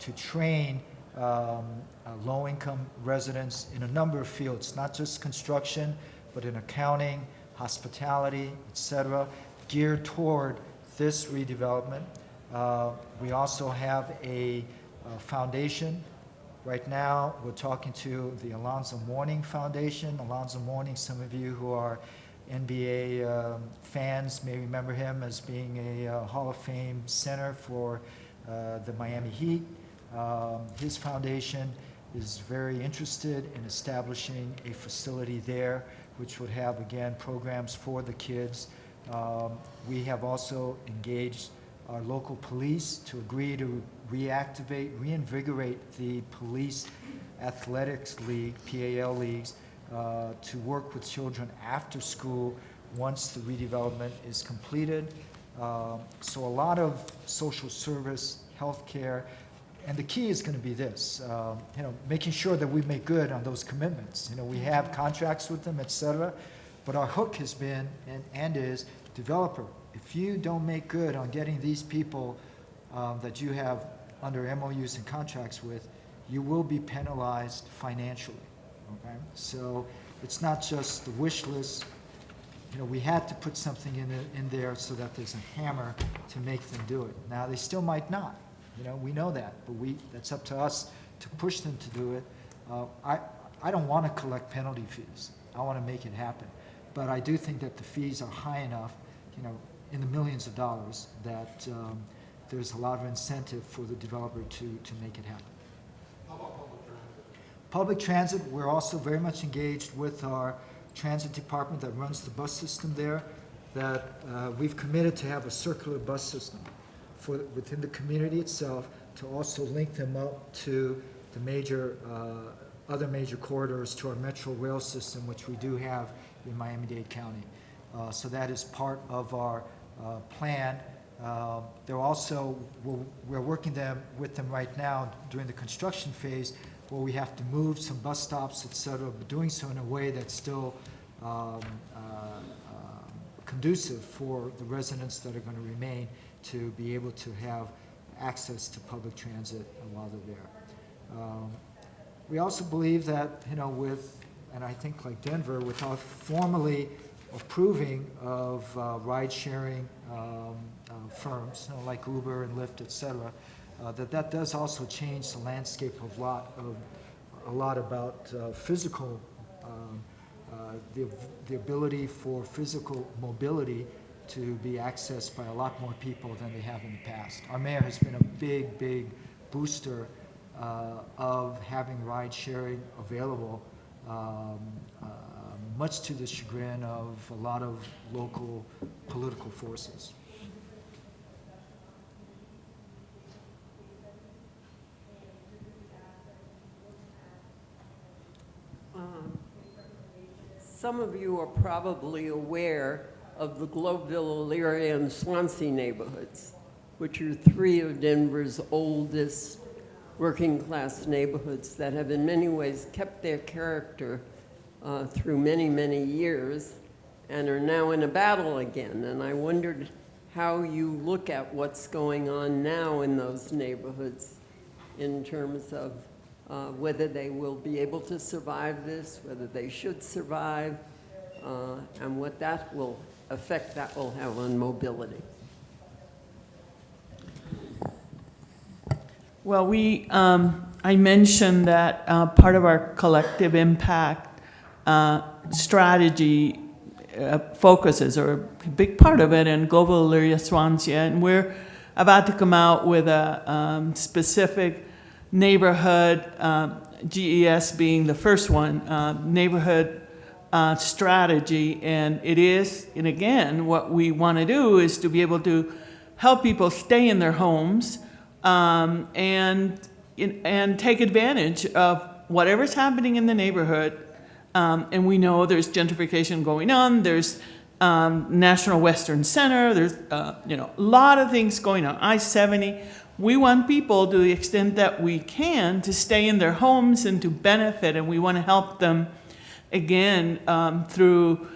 C: to train low-income residents in a number of fields, not just construction, but in accounting, hospitality, etc., geared toward this redevelopment. We also have a foundation. Right now, we're talking to the Alonzo Mourning Foundation. Alonzo Mourning, some of you who are NBA fans may remember him as being a Hall of Fame center for the Miami Heat. His foundation is very interested in establishing a facility there, which would have, again, programs for the kids. We have also engaged our local police to agree to reinvigorate the police athletics league, PAL leagues, to work with children after school once the redevelopment is completed. So a lot of social service, healthcare, and the key is going to be this, making sure that we make good on those commitments. We have contracts with them, et cetera, but our hook has been and is developer, if you don't make good on getting these people that you have under MOUs and contracts with, you will be penalized financially, okay? So it's not just the wish list. You know, we had to put something in there so that there's a hammer to make them do it. Now, they still might not, you know, we know that, but that's up to us to push them to do it. I don't want to collect penalty fees. I want to make it happen. But I do think that the fees are high enough, you know, in the millions of dollars, that there's a lot of incentive for the developer to make it happen.
E: How about public transit?
C: Public transit, we're also very much engaged with our transit department that runs the bus system there, that we've committed to have a circular bus system within the community itself to also link them up to the major, other major corridors, to our metro rail system, which we do have in Miami-Dade County. So that is part of our plan. They're also, we're working with them right now during the construction phase, where we have to move some bus stops, et cetera, but doing so in a way that's still conducive for the residents that are going to remain to be able to have access to public transit while they're there. We also believe that, you know, and I think like Denver, without formally approving of ride-sharing firms, you know, like Uber and Lyft, et cetera, that does also change the landscape of a lot about physical, the ability for physical mobility to be accessed by a lot more people than they have in the past. Our mayor has been a big booster of having ride sharing available, much to the chagrin of a lot of local political forces.
F: Some of you are probably aware of the Globeville, Elyria, and Swansea neighborhoods, which are three of Denver's oldest working-class neighborhoods that have in many ways kept their character through many years and are now in a battle again. And I wondered how you look at what's going on now in those neighborhoods in terms of whether they will be able to survive this, whether they should survive, and what that will effect that will have on mobility.
B: Well, I mentioned that part of our collective impact strategy focuses, or a big part of it, in Global Elyria Swansea, and we're about to come out with a specific neighborhood, GES being the first one, neighborhood strategy, and it is, and again, what we want to do is to be able to help people stay in their homes and take advantage of whatever's happening in the neighborhood. And we know there's gentrification going on. There's National Western Center. There's a lot of things going on. I-70. We want people, to the extent that we can, to stay in their homes and to benefit, and we want to help them again through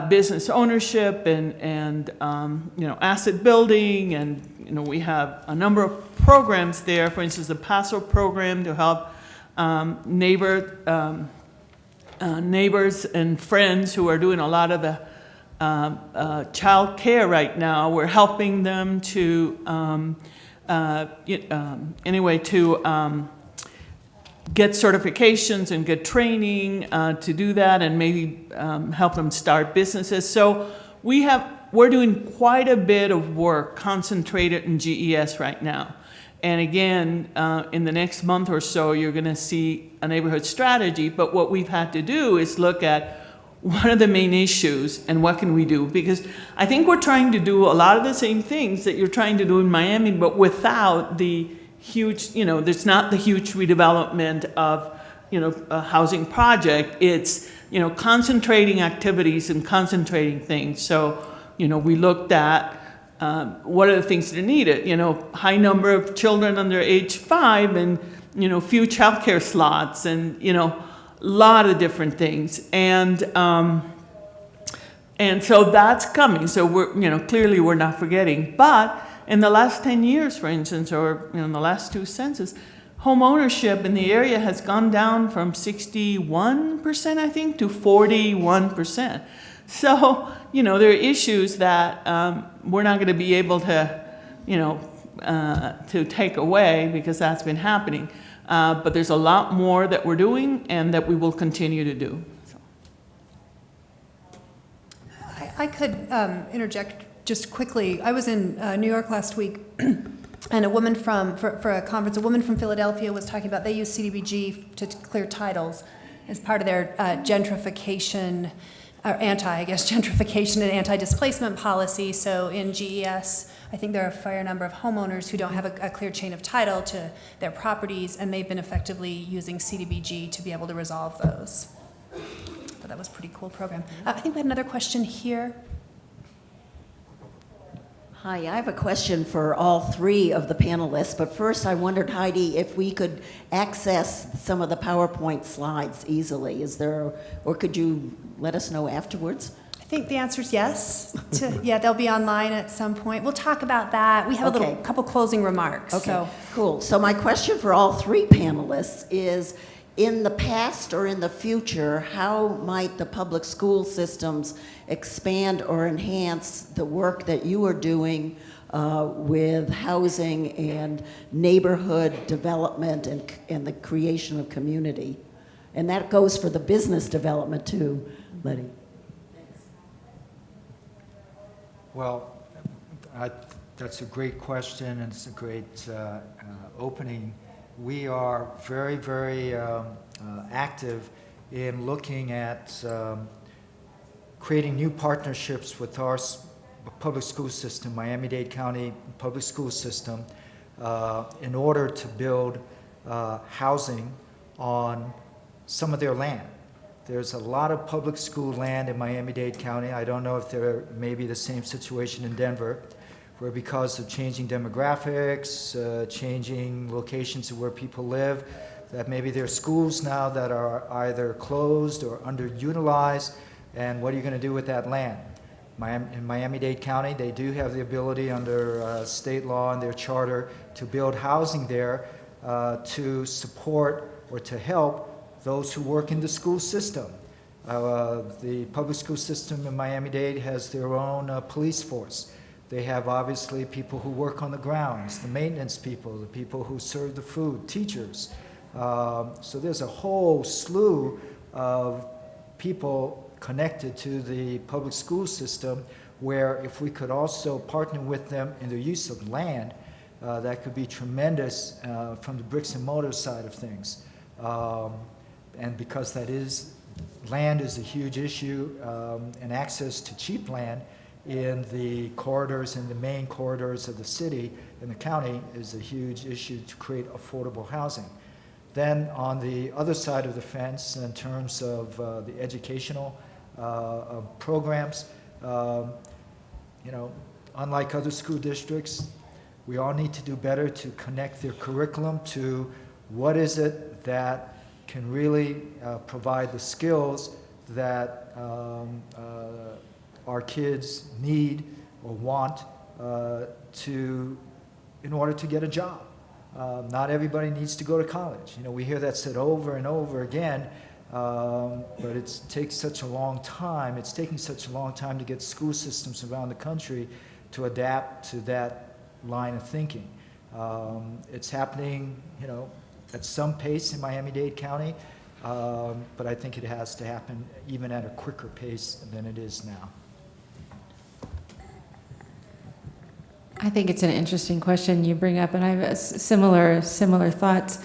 B: business ownership and asset building, and we have a number of programs there. For instance, the PASO program to help neighbors and friends who are doing a lot of the child care right now. We're helping them to get certifications and get training to do that, and maybe help them start businesses. So we're doing quite a bit of work concentrated in GES right now. And again, in the next month or so, you're going to see a neighborhood strategy. But what we've had to do is look at what are the main issues and what can we do? Because I think we're trying to do a lot of the same things that you're trying to do in Miami, but without the huge, there's not the huge redevelopment of, a housing project. It's, concentrating activities and concentrating things. So, we looked at what are the things that are needed, high number of children under age 5 and, few childcare slots and, lot of different things. And And so that's coming. So clearly we're not forgetting. But in the last 10 years, for instance, or in the last 2 census, home ownership in the area has gone down from 61%, I think, to 41%. So, there are issues that we're not going to be able to, to take away because that's been happening. But there's a lot more that we're doing and that we will continue to do. So.
A: I could interject just quickly. I was in New York last week, and a woman for a conference, a woman from Philadelphia was talking about they use CDBG to clear titles as part of their gentrification, or gentrification and anti-displacement policy. So in GES, I think there are a fair number of homeowners who don't have a clear chain of title to their properties, and they've been effectively using CDBG to be able to resolve those. But that was a pretty cool program. I think we had another question here.
G: Hi, I have a question for all three of the panelists, but first I wondered, Heidi, if we could access some of the PowerPoint slides easily. Or could you let us know afterwards?
A: I think the answer is yes. Yeah, they'll be online at some point. We'll talk about that. We have a couple closing remarks.
G: Okay,
A: So.
G: cool. So my question for all three panelists is, in the past or in the future, how might the public school systems expand or enhance the work that you are doing with housing and neighborhood development and the creation of community? And that goes for the business development too, Letty.
C: Well, that's a great question, and it's a great opening. We are very, very active in looking at creating new partnerships with our public school system, Miami-Dade County public school system, in order to build housing on some of their land. There's a lot of public school land in Miami-Dade County. I don't know if there may be the same situation in Denver, where because of changing demographics, changing locations of where people live, that maybe there are schools now that are either closed or underutilized, and what are you going to do with that land? In Miami-Dade County, they do have the ability under state law and their charter to build housing there to support or to help those who work in the school system. The public school system in Miami-Dade has their own police force. They have obviously people who work on the grounds, the maintenance people, the people who serve the food, teachers. So there's a whole slew of people connected to the public school system where if we could also partner with them in the use of land, that could be tremendous from the bricks and mortar side of things. And because land is a huge issue, and access to cheap land in the corridors, in the main corridors of the city and the county is a huge issue to create affordable housing. Then on the other side of the fence, in terms of the educational programs, unlike other school districts, we all need to do better to connect their curriculum to what is it that can really provide the skills that our kids need or want in order to get a job. Not everybody needs to go to college. We hear that said over and over again, but it takes such a long time. It's taking such a long time to get school systems around the country to adapt to that line of thinking. It's happening, at some pace in Miami-Dade County, but I think it has to happen even at a quicker pace than it is now.
D: I think it's an interesting question you bring up, and I have similar thoughts.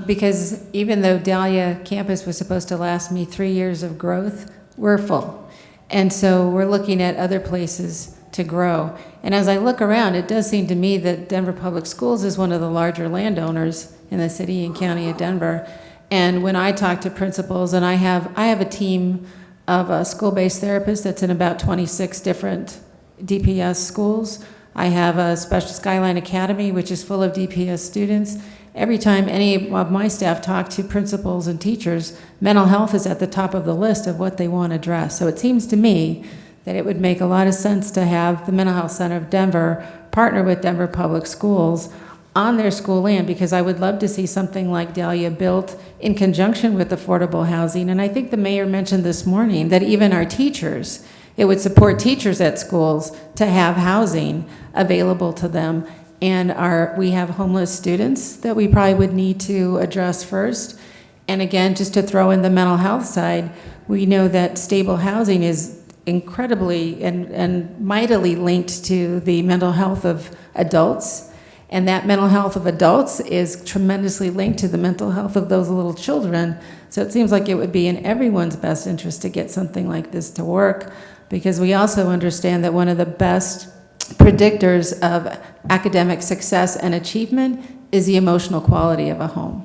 D: Because even though Dahlia campus was supposed to last me 3 years of growth, we're full. And so we're looking at other places to grow. And as I look around, it does seem to me that Denver Public Schools is one of the larger landowners in the city and county of Denver. And when I talk to principals, and I have a team of school-based therapists that's in about 26 different DPS schools. I have a special Skyline Academy, which is full of DPS students. Every time any of my staff talk to principals and teachers, mental health is at the top of the list of what they want to address. So it seems to me that it would make a lot of sense to have the Mental Health Center of Denver partner with Denver Public Schools on their school land, because I would love to see something like Dahlia built in conjunction with affordable housing. And I think the mayor mentioned this morning that even our teachers, it would support teachers at schools to have housing available to them. And we have homeless students that we probably would need to address first. And again, just to throw in the mental health side, we know that stable housing is incredibly and mightily linked to the mental health of adults. And that mental health of adults is tremendously linked to the mental health of those little children. So it seems like it would be in everyone's best interest to get something like this to work, because we also understand that one of the best predictors of academic success and achievement is the emotional quality of a home.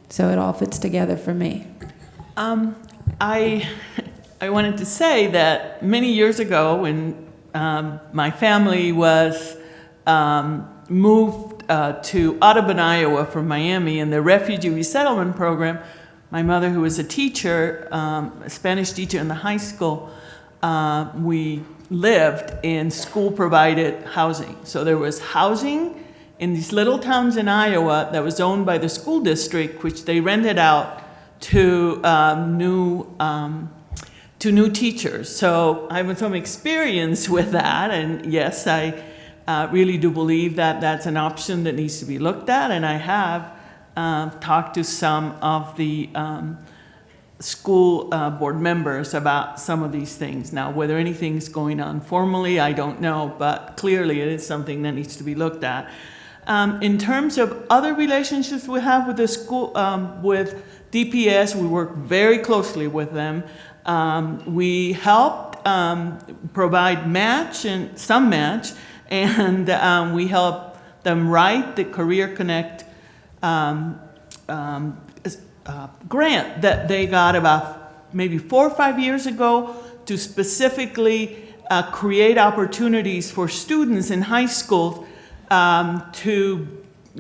D: So it all fits together for me.
B: I wanted to say that many years ago, when my family was moved to Audubon, Iowa from Miami in the refugee resettlement program, my mother, who was a teacher, a Spanish teacher in the high school, we lived in school-provided housing. So there was housing in these little towns in Iowa that was owned by the school district, which they rented out to new teachers. So I have some experience with that, and yes, I really do believe that that's an option that needs to be looked at, and I have talked to some of the school board members about some of these things. Now, whether anything's going on formally, I don't know, but clearly it is something that needs to be looked at. In terms of other relationships we have with the school, with DPS, we work very closely with them. We help provide match and some match, and we help them write the Career Connect grant that they got about maybe 4 or 5 years ago to specifically create opportunities for students in high school to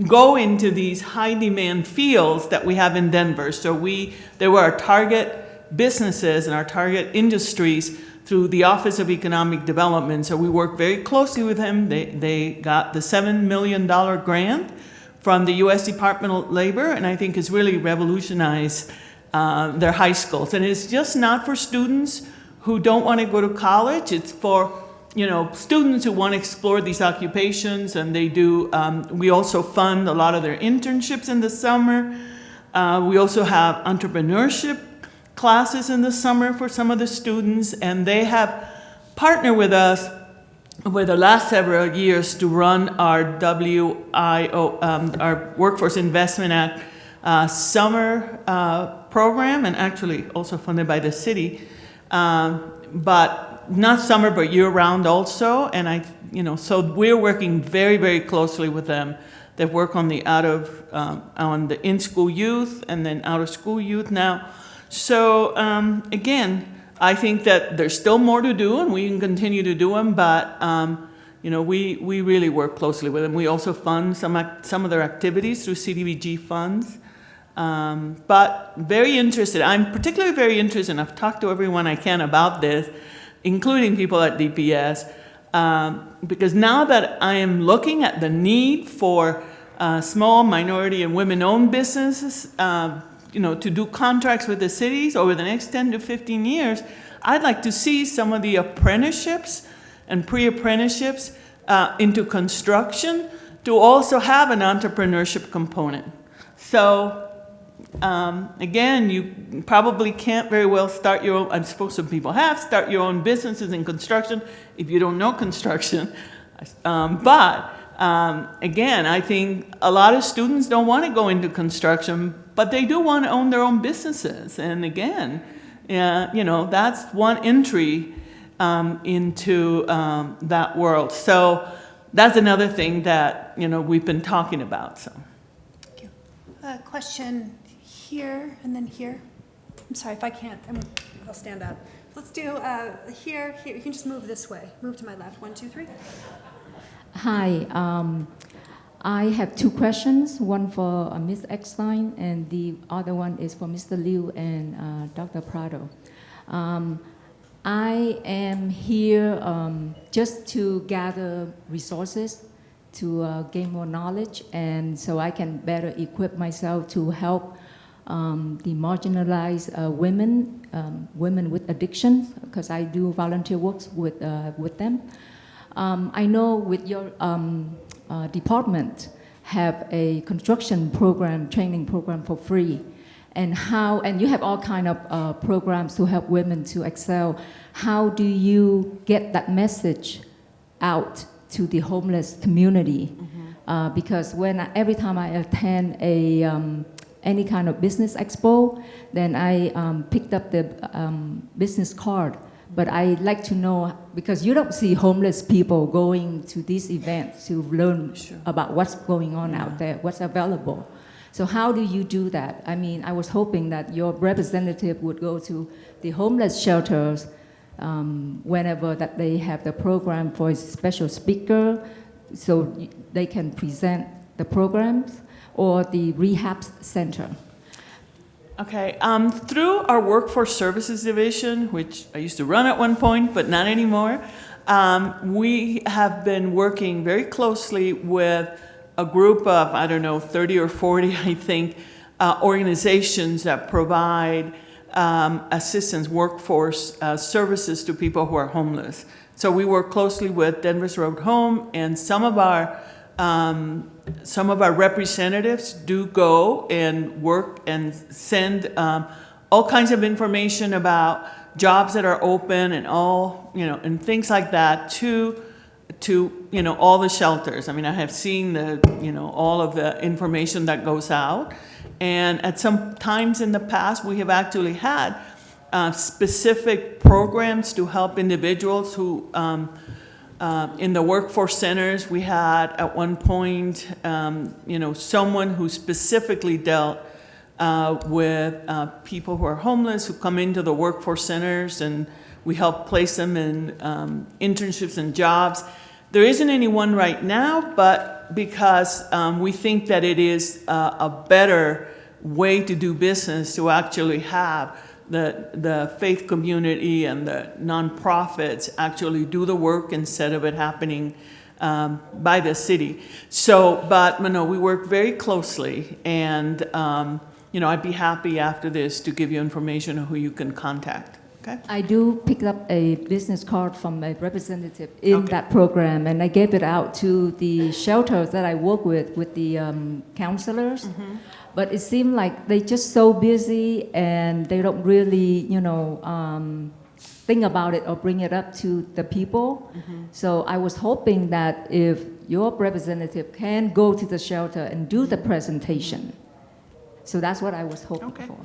B: go into these high demand fields that we have in Denver. So they were our target businesses and our target industries through the Office of Economic Development. So we work very closely with them. They got the $7 million grant from the U.S. Department of Labor, and I think it's really revolutionized their high schools. And it's just not for students who don't want to go to college. It's for students who want to explore these occupations, and they do. We also fund a lot of their internships in the summer. We also have entrepreneurship classes in the summer for some of the students, and they have partnered with us over the last several years to run our our Workforce Investment Act summer program, and actually also funded by the city, but not summer, but year-round also. And so we're working very, very closely with them. They work on the on the in-school youth and then out-of-school youth now. So again, I think that there's still more to do, and we can continue to do them. But we really work closely with them. We also fund some of their activities through CDBG funds. But very interested. I'm particularly very interested, and I've talked to everyone I can about this, including people at DPS, because now that I am looking at the need for small minority and women-owned businesses, to do contracts with the cities over the next 10 to 15 years, I'd like to see some of the apprenticeships and pre-apprenticeships into construction to also have an entrepreneurship component. So again, you probably can't very well start your own, I suppose some people start your own businesses in construction if you don't know construction. Again, I think a lot of students don't want to go into construction, but they do want to own their own businesses. And again, that's one entry into that world. So that's another thing that, we've been talking about. So.
A: Thank you. Question here and then here. I'm sorry, if I can't, I'll stand up. Let's do here. You can just move this way. Move to my left. 1, 2, 3.
H: Hi, I have 2 questions, one for Ms. Eckstein, and the other one is for Mr. Liu and Dr. Prado. I am here just to gather resources, to gain more knowledge, and so I can better equip myself to help the marginalized women, women with addictions, because I do volunteer works with them. I know with your department have a construction program, training program for free, and you have all kind of programs to help women to excel. How do you get that message out to the homeless community? Because every time I attend any kind of business expo, then I picked up the business card. But I like to know, because you don't see homeless people going to these events to learn about what's going on out there, what's available. So how do you do that? I mean, I was hoping that your representative would go to the homeless shelters whenever that they have the program for a special speaker, so they can present the programs, or the rehab center.
B: Okay, through our Workforce Services Division, which I used to run at one point, but not anymore, we have been working very closely with a group of, 30 or 40, I think, organizations that provide assistance, workforce services to people who are homeless. So we work closely with Denver's Road Home, and some of our representatives do go and work and send all kinds of information about jobs that are open and and things like that to all the shelters. I mean, I have seen all of the information that goes out, and at some times in the past we have actually had specific programs to help individuals who in the workforce centers. We had at one point, someone who specifically dealt with people who are homeless who come into the workforce centers, and we help place them in internships and jobs. There isn't anyone right now, but because we think that it is a better way to do business to actually have the faith community and the nonprofits actually do the work instead of it happening by the city. So, but no, we work very closely, and I'd be happy after this to give you information on who you can contact. Okay.
H: I do pick up a business card from a representative in that program, and I gave it out to the shelters that I work with the counselors. But it seemed like they're just so busy, and they don't really, think about it or bring it up to the people. So I was hoping that if your representative can go to the shelter and do the presentation. So that's what I was hoping for.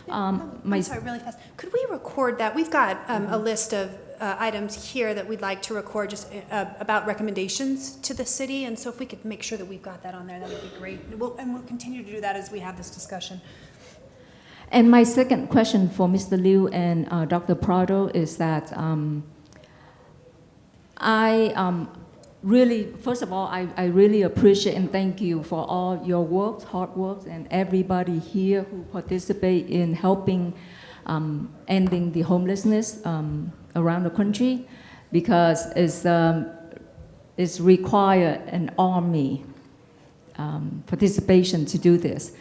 A: I'm sorry, really fast. Could we record that? We've got a list of items here that we'd like to record just about recommendations to the city, and so if we could make sure that we've got that on there, that would be great. We'll continue to do that as we have this discussion.
H: And my second question for Mr. Liu and Dr. Prado is that first of all, I really appreciate and thank you for all your work, hard work, and everybody here who participate in helping ending the homelessness around the country, because it's required an army participation to do this.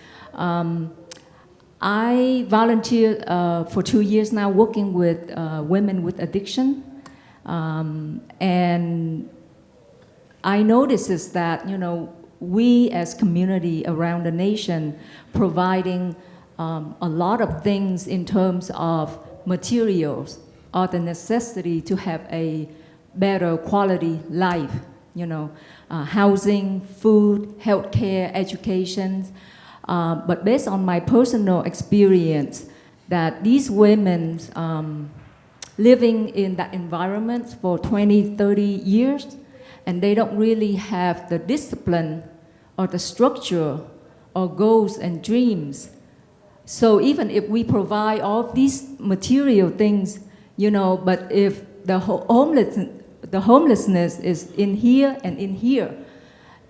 H: I volunteered for 2 years now working with women with addiction, and I notice is that, we as community around the nation providing a lot of things in terms of materials or the necessity to have a better quality life, housing, food, healthcare, education. But based on my personal experience, that these women living in that environment for 20, 30 years, and they don't really have the discipline or the structure or goals and dreams. So even if we provide all these material things, but if the homelessness is in here and in here,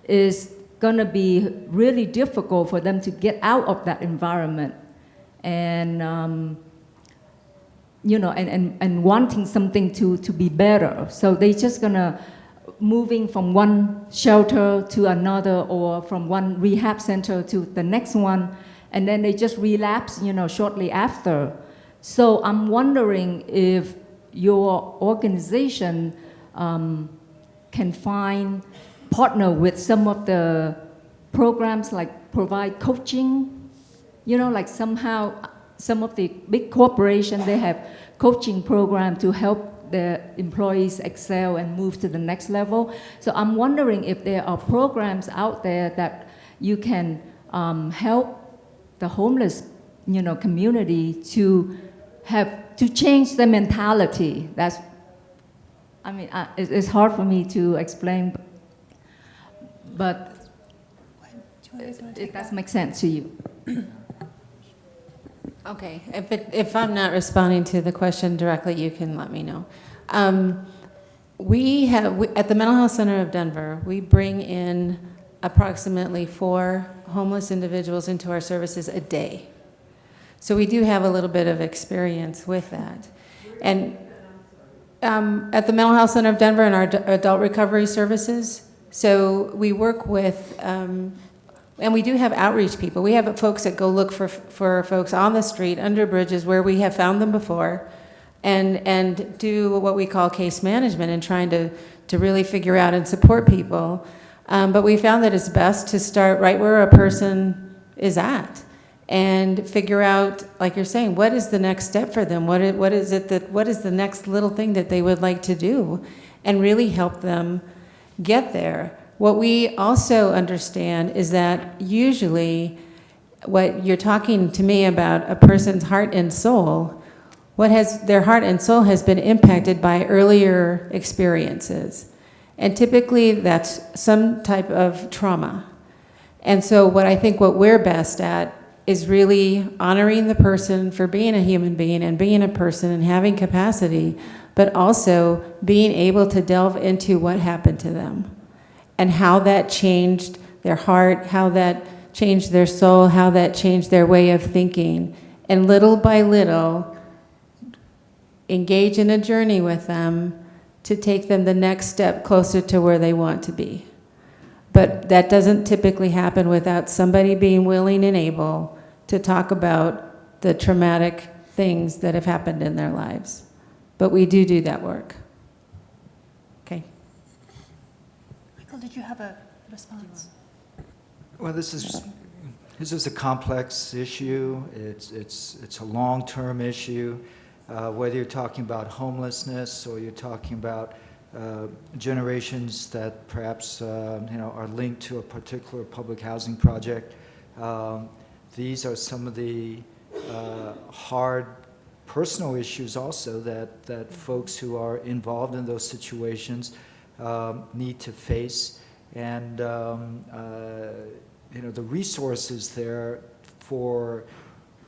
H: is gonna be really difficult for them to get out of that environment. And and wanting something to be better. So they just gonna moving from one shelter to another or from one rehab center to the next one, and then they just relapse, shortly after. So I'm wondering if your organization can partner with some of the programs, like provide coaching, like somehow some of the big corporations, they have coaching program to help the employees excel and move to the next level. So I'm wondering if there are programs out there that you can help the homeless, community to change the mentality. It's hard for me to explain, but it does make sense to you.
D: Okay, if I'm not responding to the question directly, you can let me know. At the Mental Health Center of Denver, we bring in approximately 4 homeless individuals into our services a day. So we do have a little bit of experience with that. And at the Mental Health Center of Denver and our adult recovery services, so we work with, and we do have outreach people. We have folks that go look for folks on the street, under bridges, where we have found them before, and do what we call case management and trying to really figure out and support people. But we found that it's best to start right where a person is at and figure out, like you're saying, what is the next step for them? What is the next little thing that they would like to do, and really help them get there. What we also understand is that usually what you're talking to me about, a person's heart and soul, their heart and soul has been impacted by earlier experiences. And typically that's some type of trauma. And so what we're best at is really honoring the person for being a human being and being a person and having capacity, but also being able to delve into what happened to them and how that changed their heart, how that changed their soul, how that changed their way of thinking. And little by little, engage in a journey with them to take them the next step closer to where they want to be. But that doesn't typically happen without somebody being willing and able to talk about the traumatic things that have happened in their lives. But we do that work. Okay.
A: Michael, did you have a response?
C: Well, this is a complex issue. It's a long-term issue. Whether you're talking about homelessness or you're talking about generations that perhaps are linked to a particular public housing project, these are some of the hard personal issues also that folks who are involved in those situations need to face. And the resources there for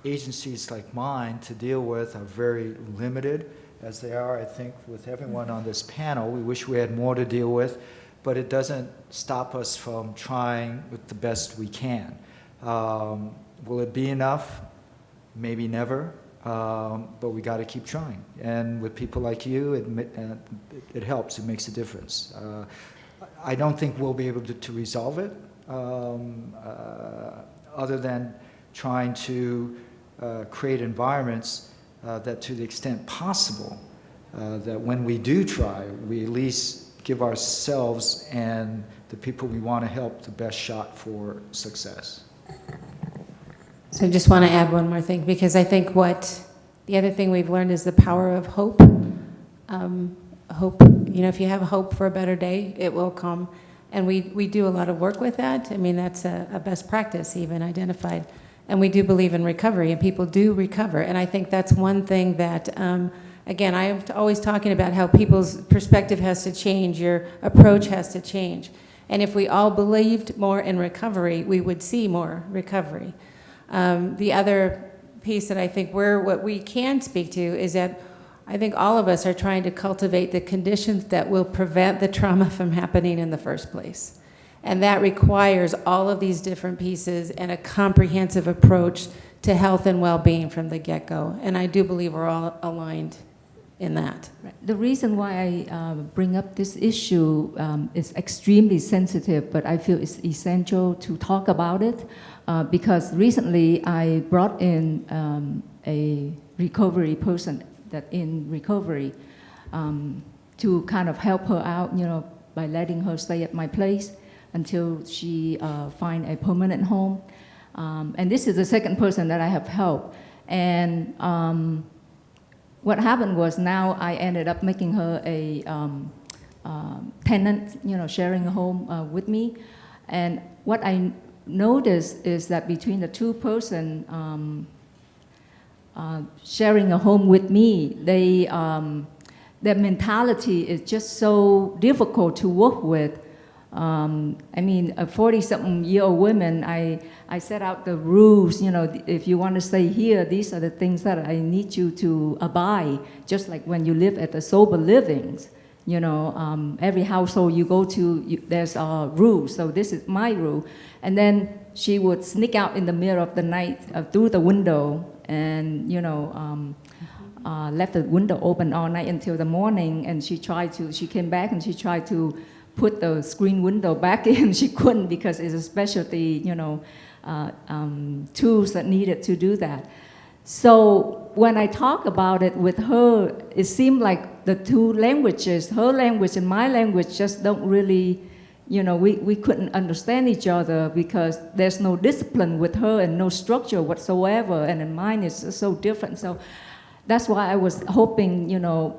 C: agencies like mine to deal with are very limited, as they are, I think, with everyone on this panel. We wish we had more to deal with, but it doesn't stop us from trying with the best we can. Will it be enough? Maybe never, but we got to keep trying. And with people like you, it helps, it makes a difference. I don't think we'll be able to resolve it, other than trying to create environments that, to the extent possible, that when we do try, we at least give ourselves and the people we want to help the best shot for success.
D: So I just want to add one more thing, because I think the other thing we've learned is the power of hope. Hope, if you have hope for a better day, it will come. And we do a lot of work with that. I mean, that's a best practice even identified. And we do believe in recovery, and people do recover. And I think that's one thing that, again, I am always talking about how people's perspective has to change, your approach has to change. And if we all believed more in recovery, we would see more recovery. The other piece that I think what we can speak to is that I think all of us are trying to cultivate the conditions that will prevent the trauma from happening in the first place. And that requires all of these different pieces and a comprehensive approach to health and well-being from the get-go. And I do believe we're all aligned in that.
H: The reason why I bring up this issue is extremely sensitive, but I feel it's essential to talk about it because recently I brought in a recovery person that in recovery to kind of help her out, by letting her stay at my place until she find a permanent home. And this is the second person that I have helped. And what happened was now I ended up making her a tenant, sharing a home with me. And what I noticed is that between the two person sharing a home with me, their mentality is just so difficult to work with. I mean, a 40-something-year-old woman, I set out the rules, if you want to stay here, these are the things that I need you to abide, just like when you live at the sober livings. Every household you go to, there's a rule, so this is my rule. And then she would sneak out in the middle of the night through the window and, left the window open all night until the morning, and she came back and she tried to put the screen window back in. She couldn't because it's a specialty, tools that needed to do that. So when I talk about it with her, it seemed like the two languages, her language and my language, just don't really, we couldn't understand each other because there's no discipline with her and no structure whatsoever, and in mine is so different. So that's why I was hoping,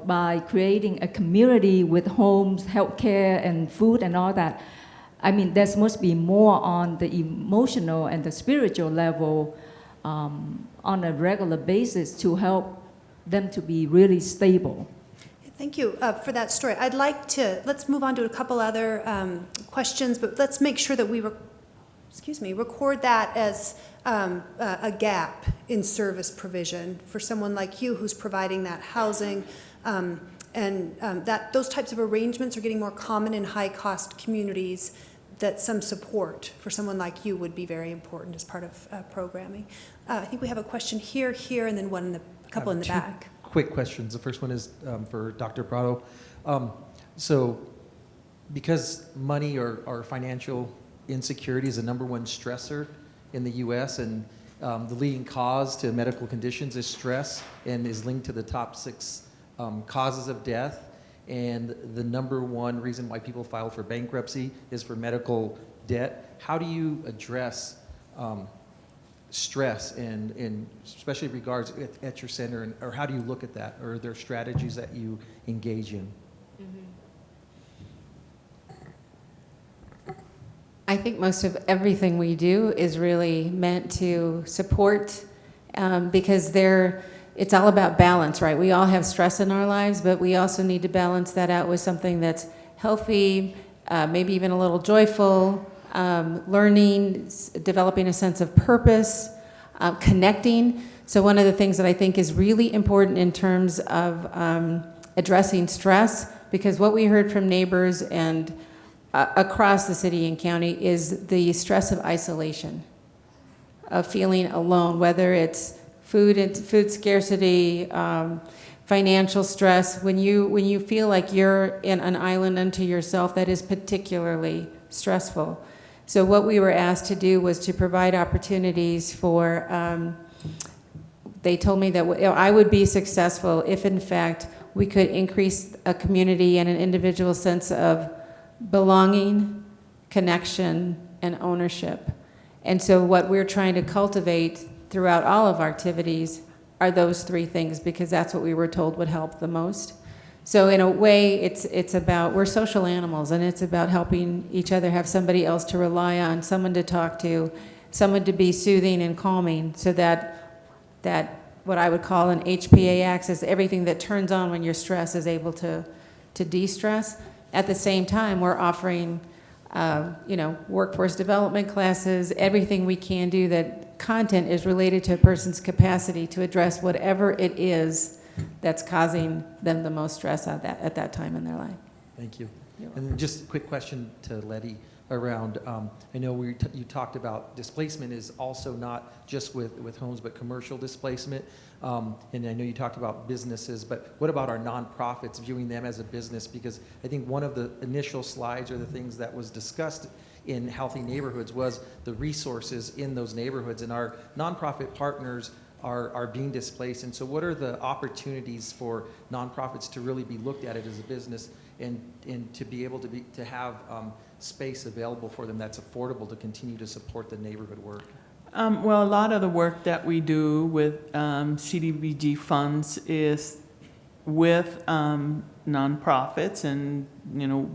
H: by creating a community with homes, healthcare, and food and all that, I mean, there must be more on the emotional and the spiritual level on a regular basis to help them to be really stable.
A: Thank you for that story. Let's move on to a couple other questions, but let's make sure that we record that as a gap in service provision for someone like you who's providing that housing, and that those types of arrangements are getting more common in high-cost communities, that some support for someone like you would be very important as part of programming. I think we have a question here, and then a couple in the back.
I: Quick questions. The first one is for Dr. Prado. So because money or financial insecurity is the #1 stressor in the U.S., and the leading cause to medical conditions is stress and is linked to the top 6 causes of death. And the #1 reason why people file for bankruptcy is for medical debt. How do you address stress and especially regards at your center, or how do you look at that? Or are there strategies that you engage in?
D: I think most of everything we do is really meant to support because it's all about balance, right? We all have stress in our lives, but we also need to balance that out with something that's healthy, maybe even a little joyful, learning, developing a sense of purpose, connecting. So one of the things that I think is really important in terms of addressing stress, because what we heard from neighbors and across the city and county is the stress of isolation, of feeling alone, whether it's food scarcity, financial stress. When you feel like you're in an island unto yourself, that is particularly stressful. So what we were asked to do was to provide opportunities for, they told me that I would be successful if in fact we could increase a community and an individual sense of belonging, connection, and ownership. And so what we're trying to cultivate throughout all of our activities are those 3 things, because that's what we were told would help the most. So in a way, it's about, we're social animals, and it's about helping each other have somebody else to rely on, someone to talk to, someone to be soothing and calming, so that what I would call an HPA axis, everything that turns on when you're stressed is able to de-stress. At the same time, we're offering, workforce development classes, everything we can do that content is related to a person's capacity to address whatever it is that's causing them the most stress at that time in their life.
I: Thank you. And then just a quick question to Letty around, I know you talked about displacement is also not just with homes, but commercial displacement. And I know you talked about businesses, but what about our nonprofits, viewing them as a business? Because I think one of the initial slides or the things that was discussed in Healthy Neighborhoods was the resources in those neighborhoods, and our nonprofit partners are being displaced. And so what are the opportunities for nonprofits to really be looked at it as a business and to be able to have space available for them that's affordable to continue to support the neighborhood work?
B: Well, a lot of the work that we do with CDBG funds is with nonprofits, and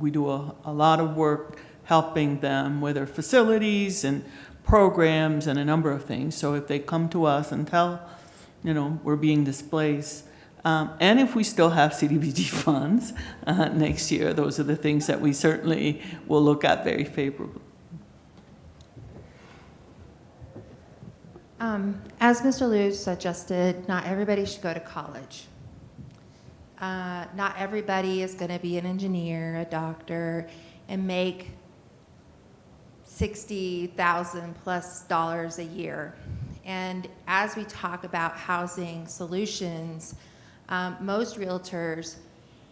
B: we do a lot of work helping them with their facilities and programs and a number of things. So if they come to us and tell, we're being displaced, and if we still have CDBG funds next year, those are the things that we certainly will look at very favorably.
J: As Mr. Liu suggested, not everybody should go to college. Not everybody is going to be an engineer, a doctor, and make $60,000 plus a year. And as we talk about housing solutions, most realtors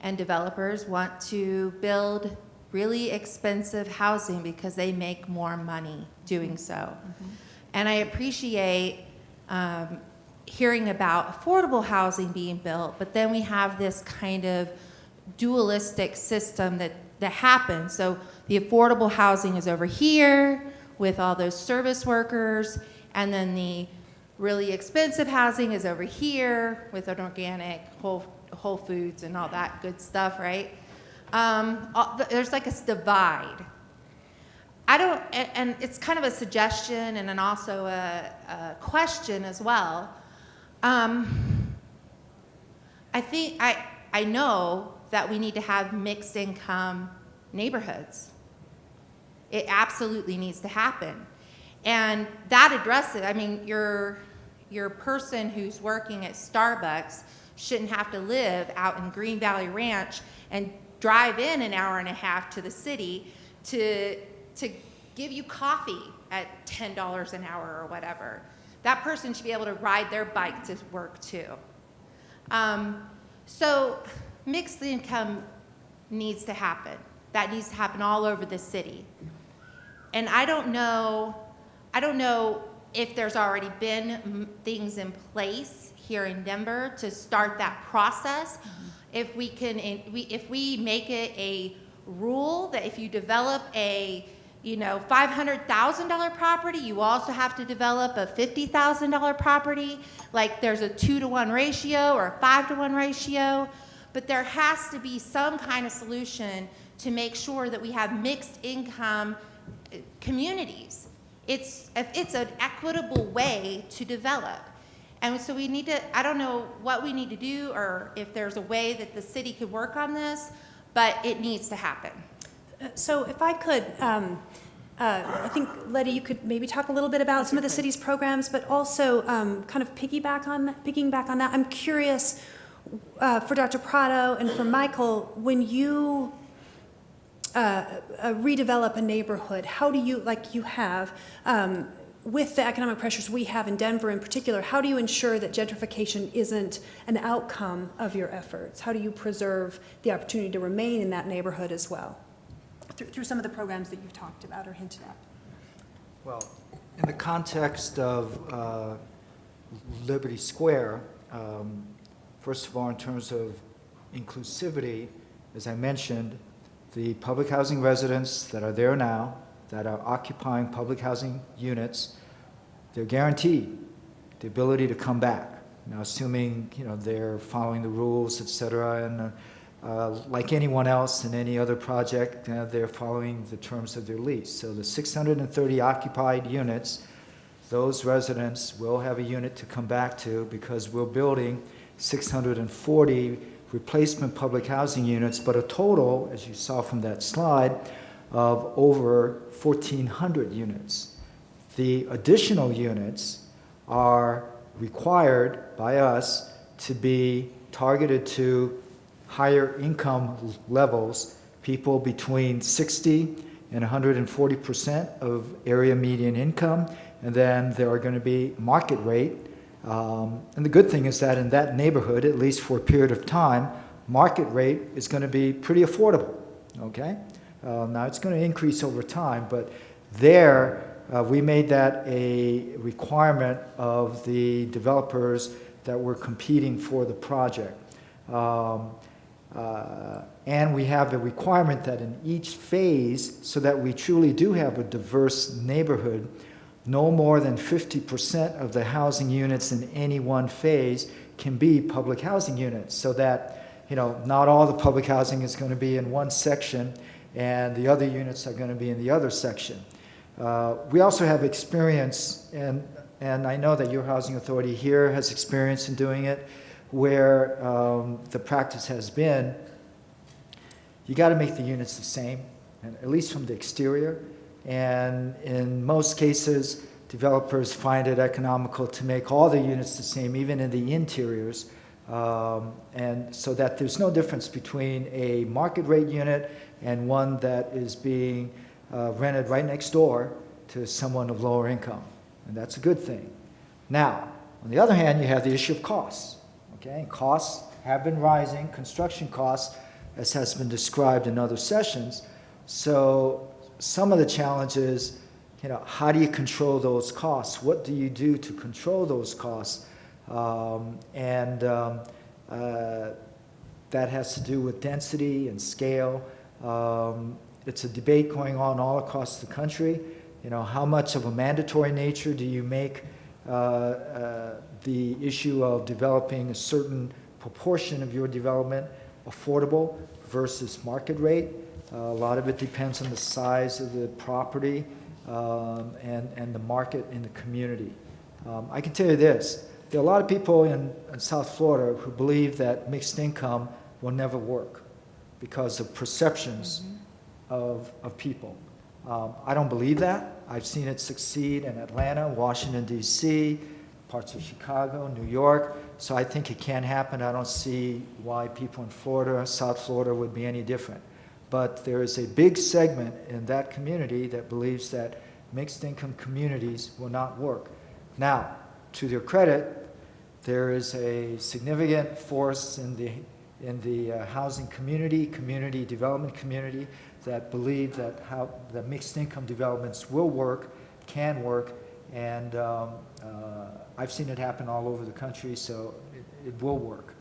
J: and developers want to build really expensive housing because they make more money doing so. Mm-hmm. And I appreciate hearing about affordable housing being built, but then we have this kind of dualistic system that happens. So the affordable housing is over here with all those service workers, and then the really expensive housing is over here with an organic Whole Foods and all that good stuff, right? There's like a divide. And it's kind of a suggestion and then also a question as well. I know that we need to have mixed income neighborhoods. It absolutely needs to happen. And that addresses, your person who's working at Starbucks shouldn't have to live out in Green Valley Ranch and drive in an hour and a half to the city to give you coffee at $10 an hour or whatever. That person should be able to ride their bike to work too. So mixed income needs to happen. That needs to happen all over the city. And I don't know if there's already been things in place here in Denver to start that process. Mm-hmm. If we make it a rule that if you develop a $500,000 property, you also have to develop a $50,000 property, like there's a 2-to-1 ratio or a 5-to-1 ratio, but there has to be some kind of solution to make sure that we have mixed income communities. It's an equitable way to develop. And so we need to, I don't know what we need to do or if there's a way that the city could work on this, but it needs to happen.
A: So if I could, I think, Letty, you could maybe talk a little bit about some of the city's programs, but also kind of piggyback on that. I'm curious, for Dr. Prado and for Michael, when you redevelop a neighborhood, how do you, like you have, with the economic pressures we have in Denver in particular, how do you ensure that gentrification isn't an outcome of your efforts? How do you preserve the opportunity to remain in that neighborhood as well? Through some of the programs that you've talked about or hinted at.
C: Well, in the context of Liberty Square, first of all, in terms of inclusivity, as I mentioned, the public housing residents that are there now, that are occupying public housing units, they're guaranteed the ability to come back. Now, assuming they're following the rules, et cetera, and like anyone else in any other project, they're following the terms of their lease. So the 630 occupied units, those residents will have a unit to come back to because we're building 640 replacement public housing units, but a total, as you saw from that slide, of over 1,400 units. The additional units are required by us to be targeted to higher income levels people between 60 and 140% of area median income, and then there are going to be market rate. And the good thing is that in that neighborhood, at least for a period of time, market rate is going to be pretty affordable, okay? Now, it's going to increase over time, but there, we made that a requirement of the developers that were competing for the project. And we have a requirement that in each phase, so that we truly do have a diverse neighborhood, no more than 50% of the housing units in any one phase can be public housing units, so that, you know, not all the public housing is going to be in one section and the other units are going to be in the other section. We also have experience, and I know that your housing authority here has experience in doing it, where the practice has been, you got to make the units the same, and at least from the exterior. And in most cases, developers find it economical to make all the units the same, even in the interiors, and so that there's no difference between a market rate unit and one that is being rented right next door to someone of lower income. And that's a good thing. Now, on the other hand, you have the issue of costs. Okay, and costs have been rising, construction costs, as has been described in other sessions. So some of the challenges, you know, how do you control those costs? What do you do to control those costs? That has to do with density and scale. It's a debate going on all across the country. You know, how much of a mandatory nature do you make the issue of developing a certain proportion of your development affordable versus market rate? A lot of it depends on the size of the property and the market in the community. I can tell you this, there are a lot of people in South Florida who believe that mixed income will never work because of perceptions of people. I don't believe that. I've seen it succeed in Atlanta, Washington, D.C., parts of Chicago, New York. So I think it can happen. I don't see why people in Florida, South Florida, would be any different. But there is a big segment in that community that believes that mixed income communities will not work. Now, to their credit, there is a significant force in the housing community development community, that believe that the mixed income developments will work, can work, and I've seen it happen all over the country, so it will work.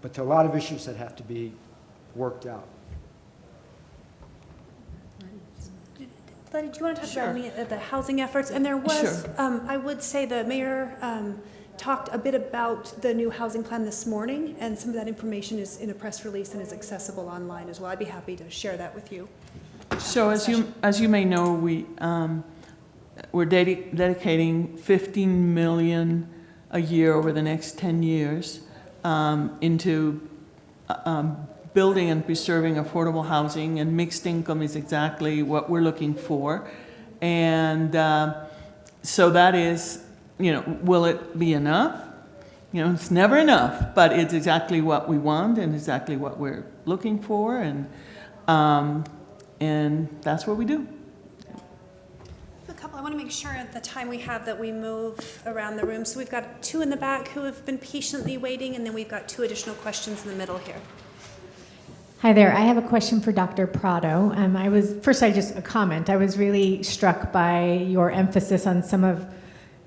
C: But there are a lot of issues that have to be worked out.
A: Letty, do you want to talk
B: Sure.
A: about any of the housing efforts? And there was,
B: Sure.
A: I would say the mayor talked a bit about the new housing plan this morning, and some of that information is in a press release and is accessible online as well. I'd be happy to share that with you.
B: So as you may know, we're dedicating $15 million a year over the next 10 years into building and preserving affordable housing, and mixed income is exactly what we're looking for. And so that is, you know, will it be enough? You know, it's never enough, but it's exactly what we want and exactly what we're looking for, and that's what we do.
A: A couple, I want to make sure at the time we have that we move around the room. So we've got two in the back who have been patiently waiting, and then we've got two additional questions in the middle here.
K: Hi there. I have a question for Dr. Prado. Just a comment. I was really struck by your emphasis on some of,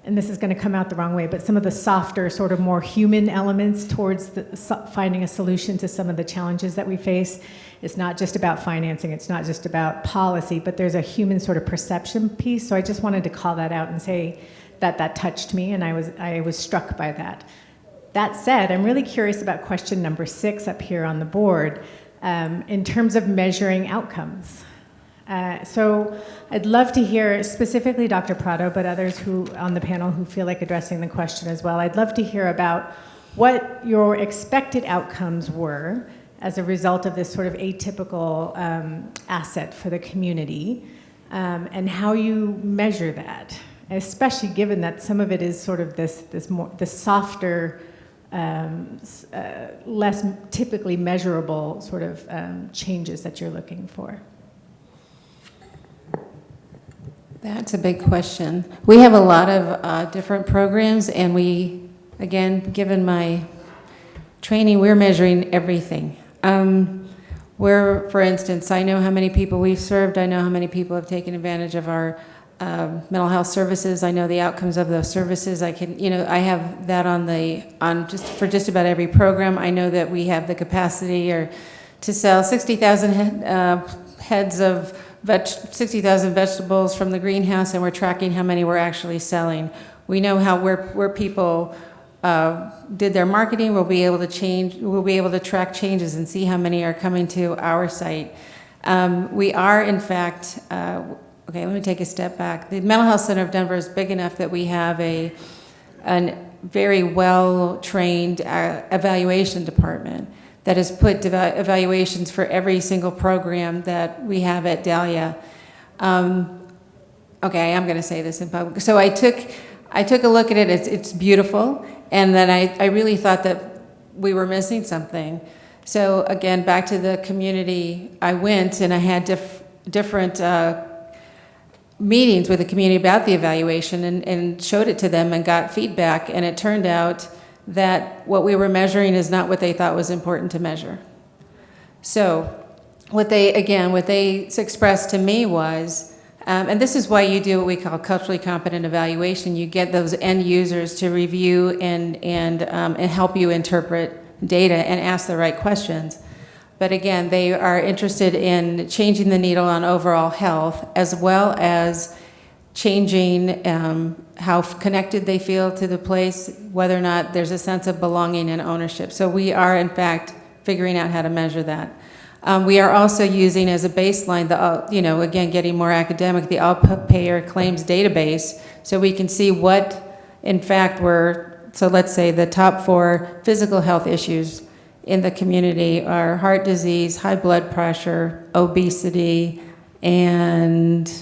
K: and this is going to come out the wrong way, but some of the softer, sort of more human elements towards finding a solution to some of the challenges that we face. It's not just about financing. It's not just about policy, but there's a human sort of perception piece. So I just wanted to call that out and say that that touched me, and I was struck by that. That said, I'm really curious about question number 6 up here on the board. In terms of measuring outcomes. So I'd love to hear, specifically Dr. Prado, but others who on the panel who feel like addressing the question as well, I'd love to hear about what your expected outcomes were as a result of this sort of atypical asset for the community, and how you measure that, especially given that some of it is sort of this softer less typically measurable sort of changes that you're looking for?
D: That's a big question. We have a lot of different programs, and we, again, given my training, we're measuring everything. For instance, I know how many people we've served. I know how many people have taken advantage of our mental health services. I know the outcomes of those services. I have that on just about every program. I know that we have the capacity to sell 60,000 heads of 60,000 vegetables from the greenhouse, and we're tracking how many we're actually selling. We know where people did their marketing. We'll be able to track changes and see how many are coming to our site. We are, in fact, okay, let me take a step back. The Mental Health Center of Denver is big enough that we have a very well-trained evaluation department that has put evaluations for every single program that we have at Dahlia. Okay, I'm going to say this in public. So I took a look at it. It's beautiful, and then I really thought that we were missing something. So again, back to the community, I went and I had different meetings with the community about the evaluation and showed it to them and got feedback, and it turned out that what we were measuring is not what they thought was important to measure. So what they expressed to me was, and this is why you do what we call culturally competent evaluation. You get those end users to review and help you interpret data and ask the right questions. But again, they are interested in changing the needle on overall health, as well as changing how connected they feel to the place, whether or not there's a sense of belonging and ownership. So we are, in fact, figuring out how to measure that. We are also using as a baseline, again, getting more academic, the all-payer claims database, so we can see what, in fact, so let's say the top 4 physical health issues in the community are heart disease, high blood pressure, obesity, and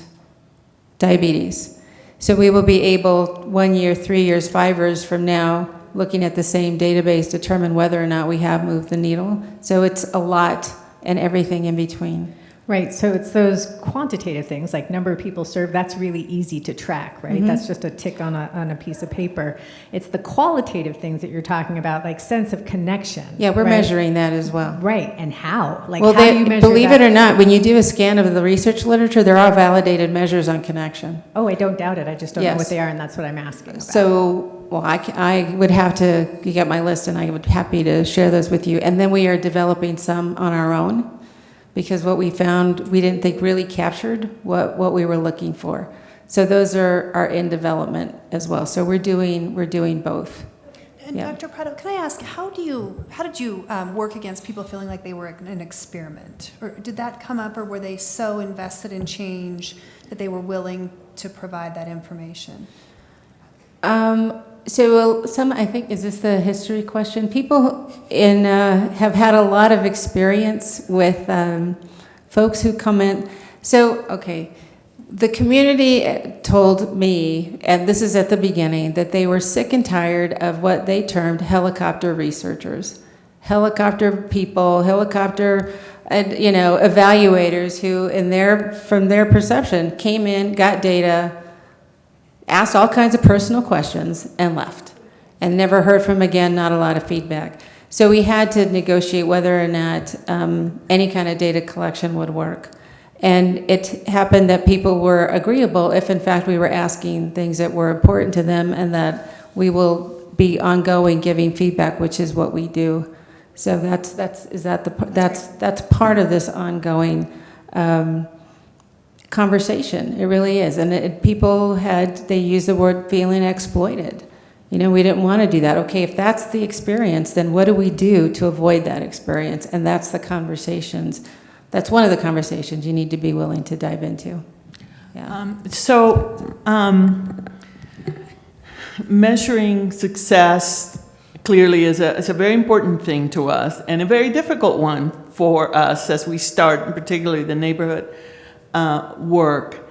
D: diabetes. So we will be able, 1 year, 3 years, 5 years from now, looking at the same database, determine whether or not we have moved the needle. So it's a lot and everything in between.
K: Right, so it's those quantitative things, like number of people served, that's really easy to track, right?
D: Mm-hmm.
K: That's just a tick on a piece of paper. It's the qualitative things that you're talking about, like sense of connection.
D: Yeah, we're
K: right?
D: measuring that as well.
K: Right, and how? Like,
D: Well,
K: how do you measure
D: believe
K: that?
D: it or not, when you do a scan of the research literature, there are validated measures on connection.
K: Oh, I don't doubt it, I just don't know
D: Yes.
K: what they are, and that's what I'm asking about.
D: So, well, I would have to get my list, and I would be happy to share those with you. And then we are developing some on our own, because what we found, we didn't think really captured what we were looking for. So those are in development as well. So we're doing both.
A: And
D: Yeah.
A: Dr. Prado, can I ask, how did you work against people feeling like they were an experiment? Or did that come up, or were they so invested in change that they were willing to provide that information?
D: So I think, is this the history question? People have had a lot of experience with folks who come in. So, okay, the community told me, and this is at the beginning, that they were sick and tired of what they termed helicopter researchers. Helicopter people, evaluators who, from their perception, came in, got data, asked all kinds of personal questions, and left, and never heard from again, not a lot of feedback. So we had to negotiate whether or not any kind of data collection would work. And it happened that people were agreeable if, in fact, we were asking things that were important to them, and that we will be ongoing giving feedback, which is what we do. So that's part of this ongoing conversation. It really is. And they use the word feeling exploited. We didn't want to do that. Okay, if that's the experience, then what do we do to avoid that experience? And that's the conversations. That's one of the conversations you need to be willing to dive into. Yeah.
B: Measuring success clearly is a very important thing to us, and a very difficult one for us as we start, particularly the neighborhood work,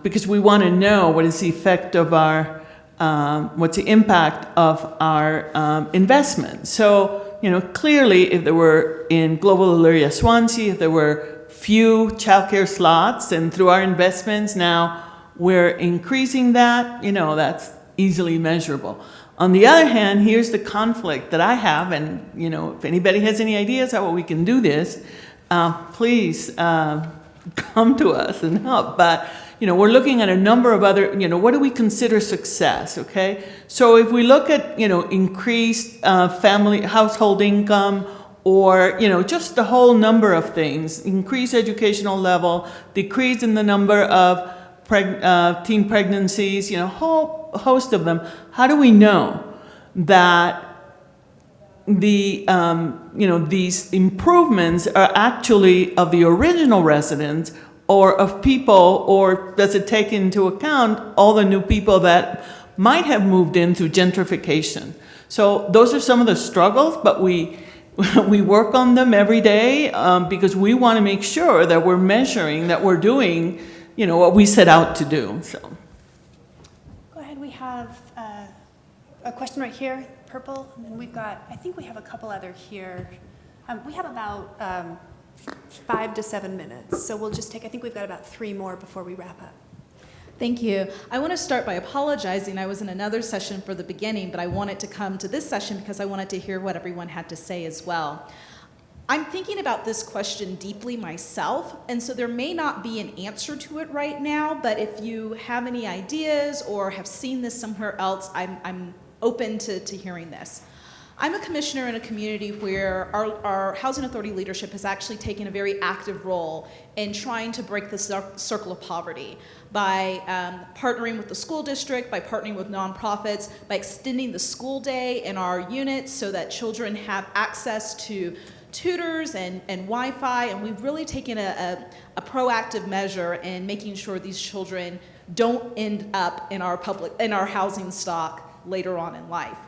B: because we want to know what is the effect of our what's the impact of our investment. So, clearly, if there were in Global Elyria Swansea, if there were few childcare slots, and through our investments now we're increasing that, that's easily measurable. On the other hand, here's the conflict that I have, and if anybody has any ideas how we can do this, please come to us and help. But we're looking at a number of other, what do we consider success, okay? So if we look at, increased family household income, or, just the whole number of things, increased educational level, decrease in the number of teen pregnancies, whole host of them, how do we know that the, these improvements are actually of the original residents or of people, or does it take into account all the new people that might have moved in through gentrification? So those are some of the struggles, but we work on them every day because we want to make sure that we're measuring, that we're doing, what we set out to do. So,
A: Go ahead, we have a question right here, purple, and then we've got, I think we have a couple other here. We have about 5 to 7 minutes, so we'll just take, I think we've got about 3 more before we wrap up.
L: Thank you. I want to start by apologizing. I was in another session for the beginning, but I wanted to come to this session because I wanted to hear what everyone had to say as well. I'm thinking about this question deeply myself, and so there may not be an answer to it right now, but if you have any ideas or have seen this somewhere else, I'm open to hearing this. I'm a commissioner in a community where our housing authority leadership has actually taken a very active role in trying to break the circle of poverty by partnering with the school district, by partnering with nonprofits, by extending the school day in our units so that children have access to tutors and Wi-Fi, and we've really taken a proactive measure in making sure these children don't end up in our housing stock later on in life.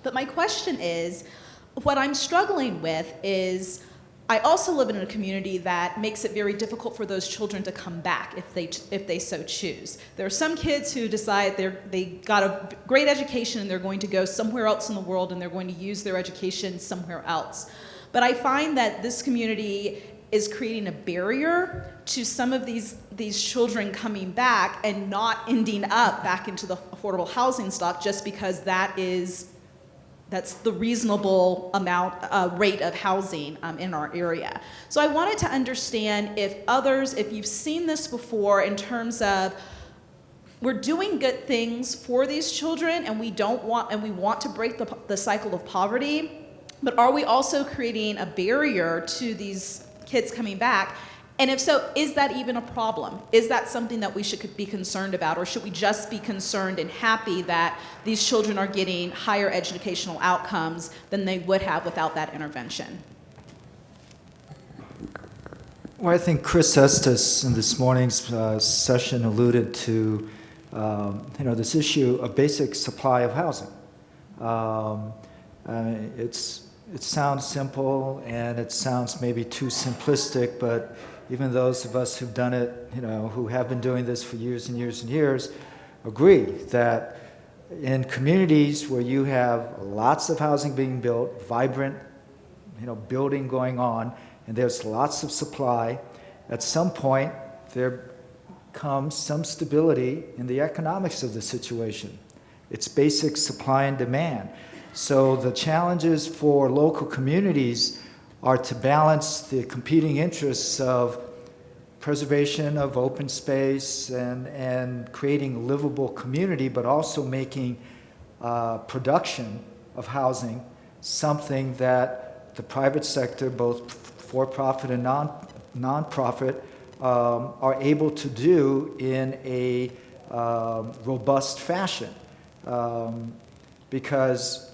L: But my question is, what I'm struggling with is, I also live in a community that makes it very difficult for those children to come back if they so choose. There are some kids who decide they got a great education and they're going to go somewhere else in the world and they're going to use their education somewhere else. But I find that this community is creating a barrier to some of these children coming back and not ending up back into the affordable housing stock just because that's the reasonable rate of housing in our area. So I wanted to understand if you've seen this before in terms of we're doing good things for these children and we want to break the cycle of poverty, but are we also creating a barrier to these kids coming back? And if so, is that even a problem? Is that something that we should be concerned about, or should we just be concerned and happy that these children are getting higher educational outcomes than they would have without that intervention?
C: Well, I think Chris Estes in this morning's session alluded to this issue of basic supply of housing. It sounds simple and it sounds maybe too simplistic, but even those of us who've done it, who have been doing this for years and years and years, agree that in communities where you have lots of housing being built, vibrant, building going on, and there's lots of supply, at some point there comes some stability in the economics of the situation. It's basic supply and demand. So the challenges for local communities are to balance the competing interests of preservation of open space and creating a livable community, but also making production of housing something that the private sector, both for-profit and non-profit, are able to do in a robust fashion. Because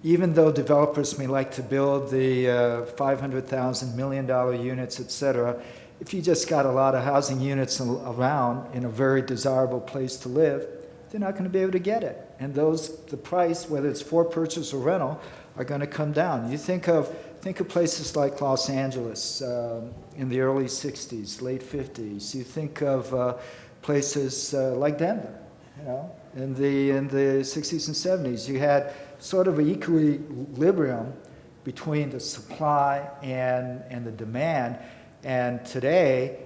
C: even though developers may like to build the $500,000, $1 million units, et cetera, if you just got a lot of housing units around in a very desirable place to live, they're not going to be able to get it. And the price, whether it's for purchase or rental, are going to come down. You think of places like Los Angeles in the early 60s, late 50s. You think of places like Denver, in the 60s and 70s. You had sort of an equilibrium between the supply and the demand, and today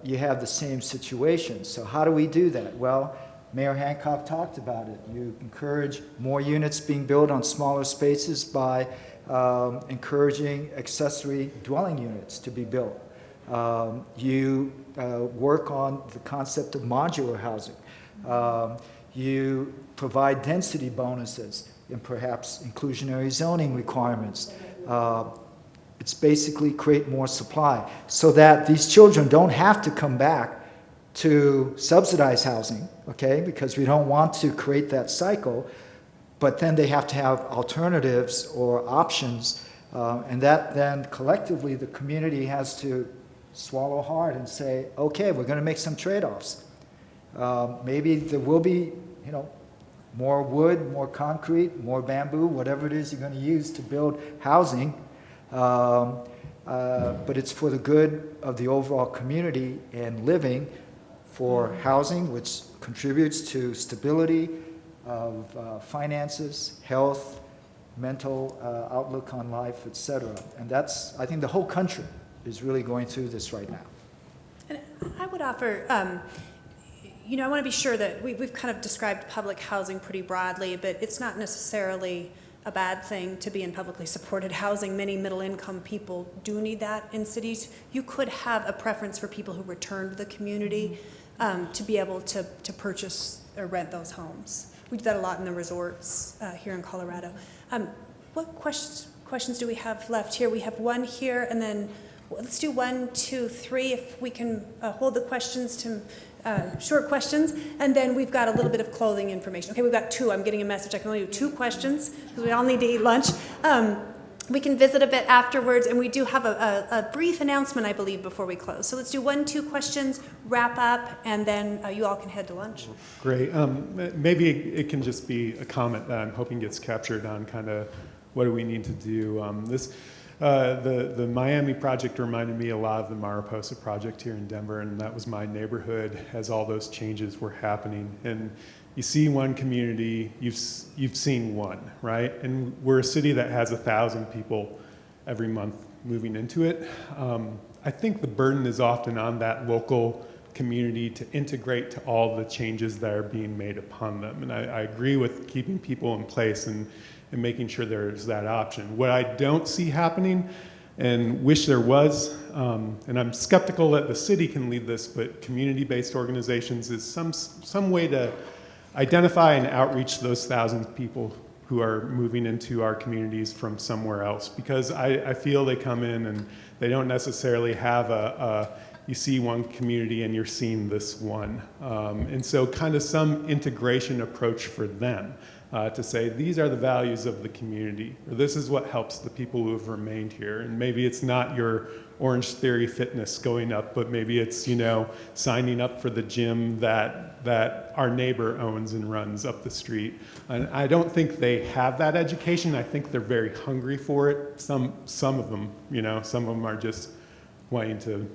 C: you have the same situation. So how do we do that? Well, Mayor Hancock talked about it. You encourage more units being built on smaller spaces by encouraging accessory dwelling units to be built. You work on the concept of modular housing. You provide density bonuses and perhaps inclusionary zoning requirements. It's basically create more supply so that these children don't have to come back to subsidize housing, okay, because we don't want to create that cycle, but then they have to have alternatives or options, and that then collectively the community has to swallow hard and say, okay, we're going to make some trade-offs. Maybe there will be, more wood, more concrete, more bamboo, whatever it is you're going to use to build housing, but it's for the good of the overall community and living for housing, which contributes to stability of finances, health, mental outlook on life, etc. And that's, I think the whole country is really going through this right now.
A: And I would offer, I want to be sure that we've kind of described public housing pretty broadly, but it's not necessarily a bad thing to be in publicly supported housing. Many middle-income people do need that in cities. You could have a preference for people who return to the community to be able to purchase or rent those homes. We do that a lot in the resorts here in Colorado. What questions do we have left here? We have one here, and then let's do 1, 2, 3, if we can hold the questions to short questions, and then we've got a little bit of clothing information. Okay, we've got 2. I'm getting a message. I can only do 2 questions because we all need to eat lunch. We can visit a bit afterwards, and we do have a brief announcement, I believe, before we close. So let's do 1, 2 questions, wrap up, and then you all can head to lunch.
M: Great. Maybe it can just be a comment that I'm hoping gets captured on kind of what do we need to do. The Miami project reminded me a lot of the Mariposa project here in Denver, and that was my neighborhood as all those changes were happening. And you see one community, you've seen one, right? And we're a city that has 1,000 people every month moving into it. I think the burden is often on that local community to integrate to all the changes that are being made upon them. And I agree with keeping people in place and making sure there's that option. What I don't see happening and wish there was, and I'm skeptical that the city can lead this, but community-based organizations is some way to identify and outreach those 1,000 people who are moving into our communities from somewhere else. Because I feel they come in and they don't necessarily have you see one community and you're seeing this one. And so kind of some integration approach for them. To say, these are the values of the community, or this is what helps the people who have remained here. And maybe it's not your Orange Theory fitness going up, but maybe it's, signing up for the gym that our neighbor owns and runs up the street. And I don't think they have that education. I think they're very hungry for it. Some of them, some of them are just wanting to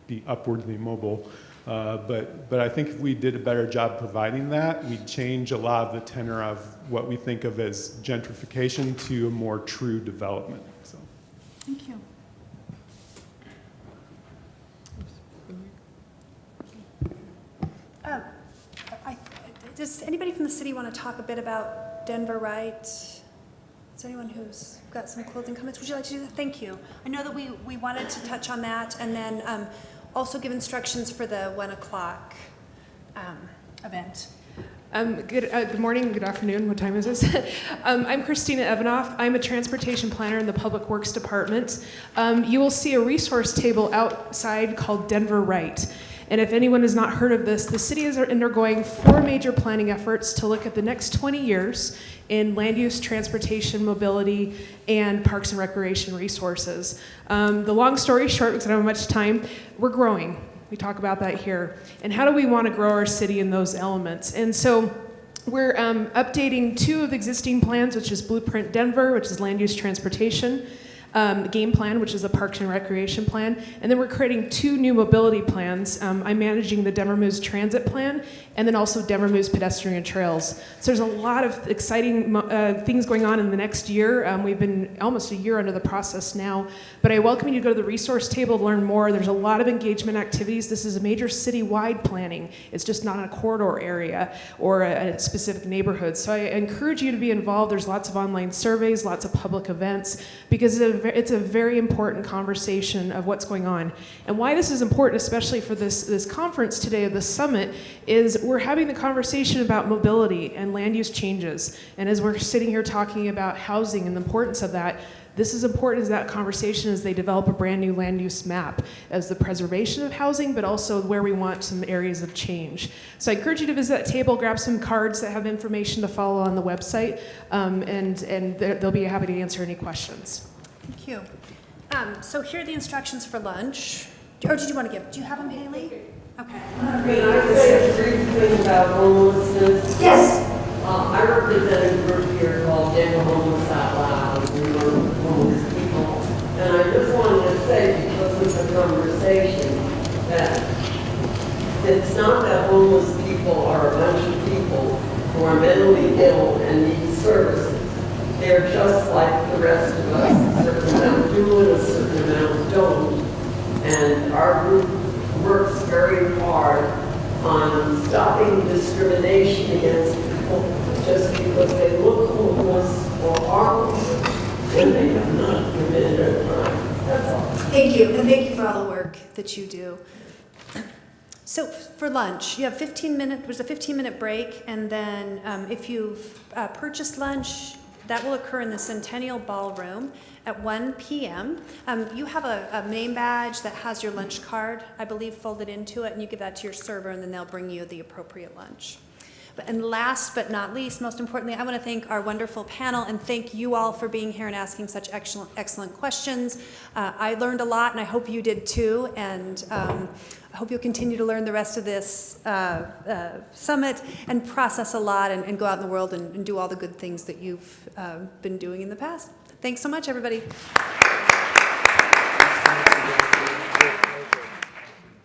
M: be upwardly mobile. But I think if we did a better job providing that, we'd change a lot of the tenor of what we think of as gentrification to a more true development. So.
A: Thank you. Does anybody from the city want to talk a bit about Denver Right? Is there anyone who's got some closing comments? Would you like to do that? Thank you. I know that we wanted to touch on that, and then also give instructions for the 1 o'clock event.
N: Good morning, good afternoon, what time is this? I'm Christina Evanoff. I'm a transportation planner in the Public Works Department. You will see a resource table outside called Denver Right. And if anyone has not heard of this, the city is undergoing 4 major planning efforts to look at the next 20 years in land use, transportation, mobility, and parks and recreation resources. The long story short, because I don't have much time, we're growing. We talk about that here. And how do we want to grow our city in those elements? And so we're updating 2 of the existing plans, which is Blueprint Denver, which is land use transportation, game plan, which is a parks and recreation plan, and then we're creating 2 new mobility plans. I'm managing the Denver Moves Transit Plan, and then also Denver Moves Pedestrian Trails. So there's a lot of exciting things going on in the next year. We've been almost a year under the process now, but I welcome you to go to the resource table to learn more. There's a lot of engagement activities. This is a major citywide planning. It's just not in a corridor area or a specific neighborhood. So I encourage you to be involved. There's lots of online surveys, lots of public events, because it's a very important conversation of what's going on. And why this is important, especially for this conference today, of the summit, is we're having the conversation about mobility and land use changes. And as we're sitting here talking about housing and the importance of that, this is important as that conversation as they develop a brand new land use map as the preservation of housing, but also where we want some areas of change. So I encourage you to visit that table, grab some cards that have information to follow on the website, and they'll be happy to answer any questions.
A: Thank you. So here are the instructions for lunch. Or did you want to give? Do you have them, Haley? Okay.
F: Can I say a brief thing about homelessness?
A: Yes.
F: I represent a group here called Denver Homeless Out Loud. We work with homeless people. And I just wanted to say, because of the conversation, that it's not that homeless people are a bunch of people who are mentally ill and need services. They're just like the rest of us. A certain amount do and a certain amount don't. And our group works very hard on stopping discrimination against people just because they look homeless or are homeless and they have not committed a crime. That's all.
A: Thank you, and thank you for all the work that you do. So for lunch, you have 15 minutes, there's a 15-minute break, and then if you've purchased lunch, that will occur in the Centennial Ballroom at 1 p.m. You have a name badge that has your lunch card, I believe, folded into it, and you give that to your server, and then they'll bring you the appropriate lunch. And last but not least, most importantly, I want to thank our wonderful panel and thank you all for being here and asking such excellent questions. I learned a lot, and I hope you did too, and I hope you'll continue to learn the rest of this summit and process a lot and go out in the world and do all the good things that you've been doing in the past. Thanks so much, everybody.